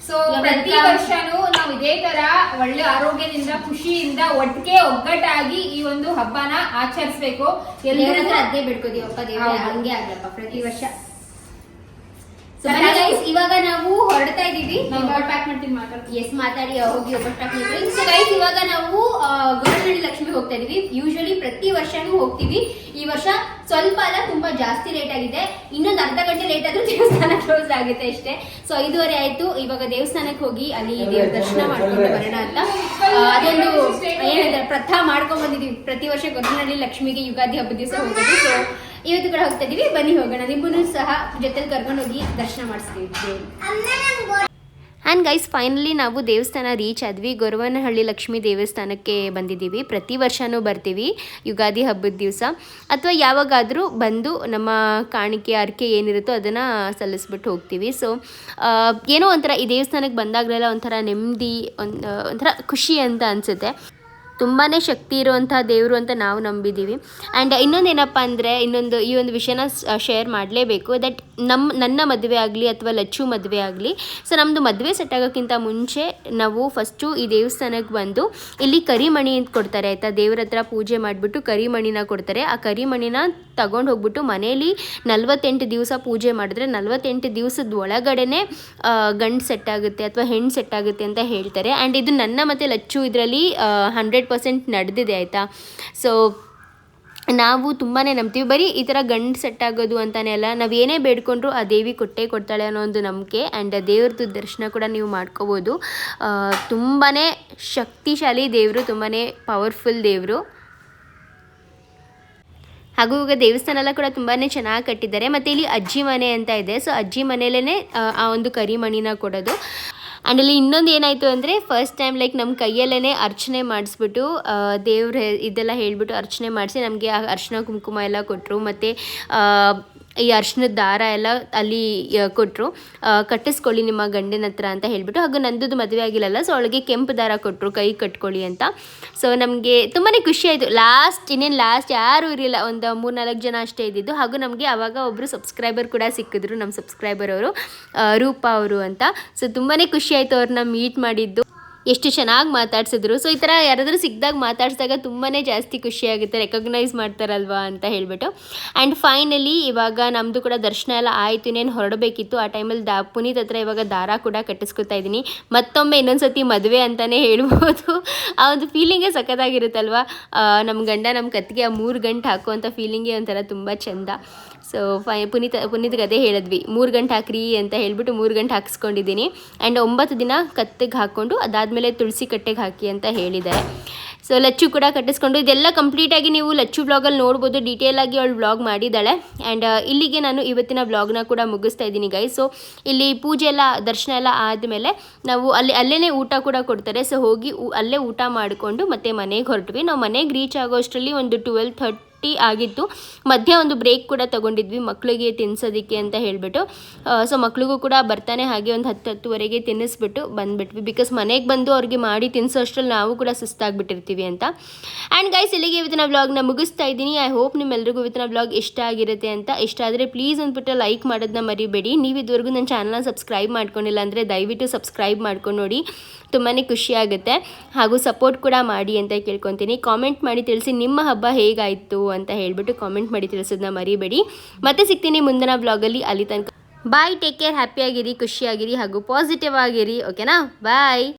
ಸೊ ಪ್ರತಿ ವರ್ಷನೂ ನಾವು ಇದೇ ತರ ಒಳ್ಳೆ ಆರೋಗ್ಯದಿಂದ ಖುಷಿಯಿಂದ ಒಗ್ಗಟ್ಟಾಗಿ ಈ ಒಂದು ಹಬ್ಬನ ಆಚರಿಸಬೇಕು. ಎಲ್ಲರ ಹತ್ರ ಅದೇ ಬಿಡ್ಕೋದೀವಪ್ಪ ದೇವ್ರೆ, ಹಂಗೆ ಆಗ್ಲಪ್ಪ ಪ್ರತಿ ವರ್ಷ. ಇವಾಗ ನಾವು ಹೊರಡ್ತಾ ಇದೀವಿ. ಪ್ಯಾಕ್ ಮಾಡ್ತೀನಿ, ಎಸ್ ಮಾತಾಡಿ ಹೋಗಿ ಒಬ್ಬಟ್ಟು ಪ್ಯಾಕ್ ಮಾಡ್ತೀವಿ. ಸೊ ಗೈಸ್ ಇವಾಗ ನಾವು ಗೊರವನಹಳ್ಳಿ ಲಕ್ಷ್ಮಿ ಹೋಗ್ತಾ ಇದೀವಿ. ಯೂಶಲಿ ಪ್ರತಿ ವರ್ಷನೂ ಹೋಗ್ತೀವಿ. ಈ ವರ್ಷ ಸ್ವಲ್ಪ ಅಲ್ಲ, ತುಂಬಾ ಜಾಸ್ತಿ ಲೇಟ್ ಆಗಿದೆ. ಇನ್ನೊಂದು ಅರ್ಧ ಗಂಟೆ ಲೇಟ್ ಆದ್ರೂ ದೇವಸ್ಥಾನ ಕ್ಲೋಸ್ ಆಗುತ್ತೆ ಅಷ್ಟೇ. ಸೊ 5:30 ಆಯ್ತು. ಇವಾಗ ದೇವಸ್ಥಾನಕ್ಕೆ ಹೋಗಿ ಅಲ್ಲಿ ದೇವ್ರ ದರ್ಶನ ಮಾಡ್ಕೊಂಡು ಬರೋಣ ಅಂತ ಅದೊಂದು ಏನಂತಾರೆ ಪ್ರಥಾ ಮಾಡ್ಕೊಂಡ್ ಬಂದಿದೀವಿ. ಪ್ರತಿ ವರ್ಷ ಗೊರವನಹಳ್ಳಿ ಲಕ್ಷ್ಮಿಗೆ ಯುಗಾದಿ ಹಬ್ಬದ ದಿವಸ ಹೋಗೋದು. ಸೊ ಇವತ್ತು ಕೂಡ ಹೋಗ್ತಾ ಇದೀವಿ, ಬನ್ನಿ ಹೋಗೋಣ. ನಿಮ್ಮನ್ನು ಸಹ ಜೊತೆಲಿ ಕರ್ಕೊಂಡು ಹೋಗಿ ದರ್ಶನ ಮಾಡಿಸ್ತೀವಿ. ಆ್ಯಂಡ್ ಗೈಸ್ ಫೈನಲಿ ನಾವು ದೇವಸ್ಥಾನ ರೀಚ್ ಆದ್ವಿ. ಗೊರವನಹಳ್ಳಿ ಲಕ್ಷ್ಮೀ ದೇವಸ್ಥಾನಕ್ಕೆ ಬಂದಿದ್ದೀವಿ. ಪ್ರತಿ ವರ್ಷವೂ ಬರ್ತೀವಿ ಯುಗಾದಿ ಹಬ್ಬದ ದಿವಸ, ಅಥವಾ ಯಾವಾಗಾದರೂ ಬಂದು ನಮ್ಮ ಕಾಣಿಕೆ ಅರ್ಕೆ ಏನಿರುತ್ತೋ ಅದನ್ನು ಸಲ್ಲಿಸ್ಬಿಟ್ಟು ಹೋಗ್ತೀವಿ. ಸೊ ಏನೋ ಒಂಥರ ಈ ದೇವಸ್ಥಾನಕ್ಕೆ ಬಂದಾಗಲೆಲ್ಲ ಒಂಥರ ನೆಮ್ಮದಿ, ಒಂಥರ ಖುಷಿ ಅಂತ ಅನಿಸುತ್ತೆ. ತುಂಬಾ ಶಕ್ತಿ ಇರುವಂಥ ದೇವರು ಅಂತ ನಾವು ನಂಬಿದ್ದೀವಿ. ಆ್ಯಂಡ್ ಇನ್ನೊಂದೇನಪ್ಪ ಅಂದರೆ ಈ ಒಂದು ವಿಷಯನ ಶೇರ್ ಮಾಡಲೇಬೇಕು. ದಟ್ ನನ್ನ ಮದುವೆ ಆಗಲಿ ಅಥವಾ ಲಚ್ಚು ಮದುವೆ ಆಗಲಿ, ಸೊ ನಮ್ಮದು ಮದುವೆ ಸೆಟ್ ಆಗೋಕ್ಕಿಂತ ಮುಂಚೆ ನಾವು ಫಸ್ಟು ಈ ದೇವಸ್ಥಾನಕ್ಕೆ ಬಂದು ಇಲ್ಲಿ ಕರಿಮಣಿ ಅಂತ ಕೊಡ್ತಾರೆ ಆಯಿತಾ. ದೇವ್ರ ಹತ್ರ ಪೂಜೆ ಮಾಡಿಬಿಟ್ಟು ಕರಿಮಣಿನ ಕೊಡ್ತಾರೆ. ಆ ಕರಿಮಣಿನ ತಗೊಂಡು ಹೋಗ್ಬಿಟ್ಟು ಮನೇಲಿ 48 ದಿವಸ ಪೂಜೆ ಮಾಡಿದ್ರೆ 48 ದಿವಸದ ಒಳಗಡೆನೆ ಗಂಡು ಸೆಟ್ ಆಗುತ್ತೆ ಅಥವಾ ಹೆಣ್ಣು ಸೆಟ್ ಆಗುತ್ತೆ ಅಂತ ಹೇಳ್ತಾರೆ. ಆ್ಯಂಡ್ ಇದು ನನ್ನ ಮತ್ತು ಲಚ್ಚು ಇದರಲ್ಲಿ 100% ನಡೆದಿದೆ ಆಯಿತಾ. ಸೊ ನಾವು ತುಂಬಾ ನಂಬ್ತೀವಿ. ಬರೀ ಈ ಥರ ಗಂಡು ಸೆಟ್ ಆಗೋದು ಅಂತಲೇ ಅಲ್ಲ, ನಾವು ಏನೇ ಬೇಡ್ಕೊಂಡ್ರು ಆ ದೇವಿ ಕೊಟ್ಟೇ ಕೊಡ್ತಾಳೆ ಅನ್ನೋ ಒಂದು ನಂಬಿಕೆ. ಆ್ಯಂಡ್ ದೇವ್ರದ್ದು ದರ್ಶನ ಕೂಡ ನೀವು ಮಾಡ್ಕೋಬೋದು. ತುಂಬಾ ಶಕ್ತಿಶಾಲಿ ದೇವರು, ತುಂಬಾ ಪವರ್ಫುಲ್ ದೇವರು. ಹಾಗೂ ಈಗ ದೇವಸ್ಥಾನ ಎಲ್ಲ ಕೂಡ ತುಂಬಾ ಚೆನ್ನಾಗಿ ಕಟ್ಟಿದ್ದಾರೆ. ಮತ್ತು ಇಲ್ಲಿ ಅಜ್ಜಿ ಮನೆ ಅಂತ ಇದೆ. ಸೊ ಅಜ್ಜಿ ಮನೆಯಲ್ಲೇ ಆ ಒಂದು ಕರಿಮಣಿನ ಕೊಡೋದು. ಆ್ಯಂಡ್ ಅಲ್ಲಿ ಇನ್ನೊಂದು ಏನಾಯಿತು ಅಂದರೆ ಫಸ್ಟ್ ಟೈಮ್ ಲೈಕ್ ನಮ್ಮ ಕೈಯಲ್ಲೇ ಅರ್ಚನೆ ಮಾಡಿಸ್ಬಿಟ್ಟು ದೇವ್ರ ಇದೆಲ್ಲ ಹೇಳಿಬಿಟ್ಟು ಅರ್ಚನೆ ಮಾಡಿಸಿ ನಮಗೆ ಆ ಅರ್ಶಿನ ಕುಂಕುಮ ಎಲ್ಲ ಕೊಟ್ಟರು. ಮತ್ತು ಈ ಅರ್ಶಿನದ ದಾರ ಎಲ್ಲ ಅಲ್ಲಿ ಕೊಟ್ಟರು, ಕಟ್ಟಿಸ್ಕೊಳ್ಳಿ ನಿಮ್ಮ ಗಂಡನ ಹತ್ರ ಅಂತ ಹೇಳಿಬಿಟ್ಟು. ಹಾಗೂ ನಂದು ಮದುವೆ ಆಗಿಲ್ಲಲ್ಲ, ಸೊ ಅವಳಿಗೆ ಕೆಂಪು ದಾರ ಕೊಟ್ಟರು ಕೈ ಕಟ್ಕೊಳ್ಳಿ ಅಂತ. ಸೊ ನಮಗೆ ತುಂಬಾ ಖುಷಿ ಆಯಿತು. ಲಾಸ್ಟ್ ಯಾರೂ ಇರಲಿಲ್ಲ, ಒಂದು 3-4 ಜನ ಅಷ್ಟೇ ಇದ್ದಿದ್ದು. ಹಾಗೂ ನಮಗೆ ಆವಾಗ ಒಬ್ಬರು ಸಬ್ಸ್ಕ್ರೈಬರ್ ಕೂಡ ಸಿಕ್ಕಿದ್ರು, ನಮ್ಮ ಸಬ್ಸ್ಕ್ರೈಬರ್ ಅವರು ರೂಪಾ ಅವರು ಅಂತ. ಸೊ ತುಂಬಾ ಖುಷಿ ಆಯಿತು ಅವ್ರನ್ನ ಮೀಟ್ ಮಾಡಿದ್ದು. ಎಷ್ಟು ಚೆನ್ನಾಗಿ ಮಾತಾಡ್ಸಿದ್ರು. ಸೊ ಈ ಥರ ಯಾರಾದರೂ ಸಿಕ್ಕಿದಾಗ ಮಾತಾಡ್ಸಿದಾಗ ತುಂಬಾ ಜಾಸ್ತಿ ಖುಷಿಯಾಗುತ್ತೆ, ರೆಕಗ್ನೈಸ್ ಮಾಡ್ತಾರಲ್ವಾ ಅಂತ ಹೇಳಿಬಿಟ್ಟು. ಆ್ಯಂಡ್ ಫೈನಲಿ ಇವಾಗ ನಮ್ಮದು ಕೂಡ ದರ್ಶನ ಎಲ್ಲ ಆಯಿತು, ಇನ್ನೇನು ಹೊರಡಬೇಕಿತ್ತು. ಆ ಟೈಮಲ್ಲಿ ಪುನೀತ್ ಹತ್ರ ಇವಾಗ ದಾರ ಕೂಡ ಕಟ್ಟಿಸ್ಕೊತಾ ಇದ್ದೀನಿ. ಮತ್ತೊಮ್ಮೆ ಇನ್ನೊಂದ್ಸತಿ ಮದುವೆ ಅಂತಲೇ ಹೇಳ್ಬೋದು. ಆ ಒಂದು ಫೀಲಿಂಗೇ ಸಖತ್ತಾಗಿರುತ್ತಲ್ವ. ನಮ್ಮ ಗಂಡ ನಮ್ಮ ಕತ್ತಿಗೆ ಆ 3 ಗಂಟೆ ಹಾಕುವಂಥ ಫೀಲಿಂಗೇ ಒಂಥರ ತುಂಬ ಚೆಂದ. ಸೊ ಪುನೀತ್ಗೆ ಅದೇ ಹೇಳಿದ್ವಿ, 3 ಗಂಟೆ ಹಾಕ್ರಿ ಅಂತ ಹೇಳಿಬಿಟ್ಟು 3 ಗಂಟೆ ಹಾಕಿಸ್ಕೊಂಡಿದ್ದೀನಿ. ಆ್ಯಂಡ್ 9 ದಿನ ಕತ್ತಿಗೆ ಹಾಕ್ಕೊಂಡು ಅದಾದಮೇಲೆ ತುಳಸಿ ಕಟ್ಟೆಗೆ ಹಾಕಿ ಅಂತ ಹೇಳಿದ್ದಾರೆ. ಸೊ ಲಚ್ಚು ಕೂಡ ಕಟ್ಟಿಸ್ಕೊಂಡು ಇದೆಲ್ಲ ಕಂಪ್ಲೀಟಾಗಿ ನೀವು ಲಚ್ಚು ವ್ಲಾಗಲ್ಲಿ ನೋಡ್ಬೋದು. ಡೀಟೇಲಾಗಿ ಅವಳು ವ್ಲಾಗ್ ಮಾಡಿದ್ದಾಳೆ. ಆ್ಯಂಡ್ ಇಲ್ಲಿಗೆ ನಾನು ಇವತ್ತಿನ ವ್ಲಾಗ್ನ ಕೂಡ ಮುಗಿಸ್ತಾ ಇದ್ದೀನಿ ಗೈಸ್. ಸೊ ಇಲ್ಲಿ ಪೂಜೆ ಎಲ್ಲ ದರ್ಶನ ಎಲ್ಲ ಆದಮೇಲೆ ನಾವು ಅಲ್ಲೇ ಊಟ ಕೂಡ ಕೊಡ್ತಾರೆ. ಸೊ ಹೋಗಿ ಅಲ್ಲೇ ಊಟ ಮಾಡಿಕೊಂಡು ಮತ್ತೆ ಮನೆಗೆ ಹೊರಟ್ವಿ. ನಾವು ಮನೆಗೆ ರೀಚ್ ಆಗೋ ಅಷ್ಟರಲ್ಲಿ ಒಂದು 12:30 ಆಗಿತ್ತು. ಮಧ್ಯೆ ಒಂದು ಬ್ರೇಕ್ ಕೂಡ ತೊಗೊಂಡಿದ್ವಿ ಮಕ್ಕಳಿಗೆ ತಿನ್ನಿಸೋದಕ್ಕೆ ಅಂತ ಹೇಳಿಬಿಟ್ಟು. ಸೊ ಮಕ್ಳಿಗೂ ಕೂಡ ಬರ್ತಾನೆ ಹಾಗೆ ಒಂದು 10-10:30 ತಿನ್ನಿಸ್ಬಿಟ್ಟು ಬಂದುಬಿಟ್ವಿ. ಬಿಕಾಸ್ ಮನೆಗೆ ಬಂದು ಅವ್ರಿಗೆ ಮಾಡಿ ತಿನ್ನಿಸೋ ಅಷ್ಟರಲ್ಲಿ ನಾವು ಕೂಡ ಸುಸ್ತಾಗ್ಬಿಟ್ಟಿರ್ತೀವಿ ಅಂತ. ಆ್ಯಂಡ್ ಗೈಸ್ ಇಲ್ಲಿಗೆ ಇವತ್ತಿನ ವ್ಲಾಗ್ನ ಮುಗಿಸ್ತಾ ಇದ್ದೀನಿ. ಐ ಹೋಪ್ ನಿಮ್ಮೆಲ್ಲರಿಗೂ ಇವತ್ತಿನ ವ್ಲಾಗ್ ಇಷ್ಟ ಆಗಿರುತ್ತೆ ಅಂತ. ಇಷ್ಟ ಆದರೆ ಪ್ಲೀಸ್ ಅಂದ್ಬಿಟ್ಟು ಲೈಕ್ ಮಾಡೋದನ್ನ ಮರಿಬೇಡಿ. ನೀವು ಇದುವರೆಗೂ ನನ್ನ ಚಾನಲ್ನ ಸಬ್ಸ್ಕ್ರೈಬ್ ಮಾಡ್ಕೊಂಡಿಲ್ಲ ಅಂದರೆ ದಯವಿಟ್ಟು ಸಬ್ಸ್ಕ್ರೈಬ್ ಮಾಡ್ಕೊಂಡು ನೋಡಿ, ತುಂಬಾ ಖುಷಿಯಾಗುತ್ತೆ. ಹಾಗೂ ಸಪೋರ್ಟ್ ಕೂಡ ಮಾಡಿ ಅಂತ ಕೇಳ್ಕೊತೀನಿ. ಕಾಮೆಂಟ್ ಮಾಡಿ ತಿಳಿಸಿ ನಿಮ್ಮ ಹಬ್ಬ ಹೇಗಾಯಿತು ಅಂತ ಹೇಳಿಬಿಟ್ಟು ಕಾಮೆಂಟ್ ಮಾಡಿ ತಿಳಿಸೋದನ್ನ ಮರಿಬೇಡಿ. ಮತ್ತೆ ಸಿಗ್ತೀನಿ ಮುಂದಿನ ವ್ಲಾಗಲ್ಲಿ. ಅಲ್ಲಿ ತನಕ ಬಾಯ್, ಟೇಕ್ ಕೇರ್, ಹ್ಯಾಪಿಯಾಗಿರಿ, ಖುಷಿಯಾಗಿರಿ ಹಾಗೂ ಪಾಸಿಟಿವ್ ಆಗಿರಿ. ಓಕೆನಾ? ಬಾಯ್.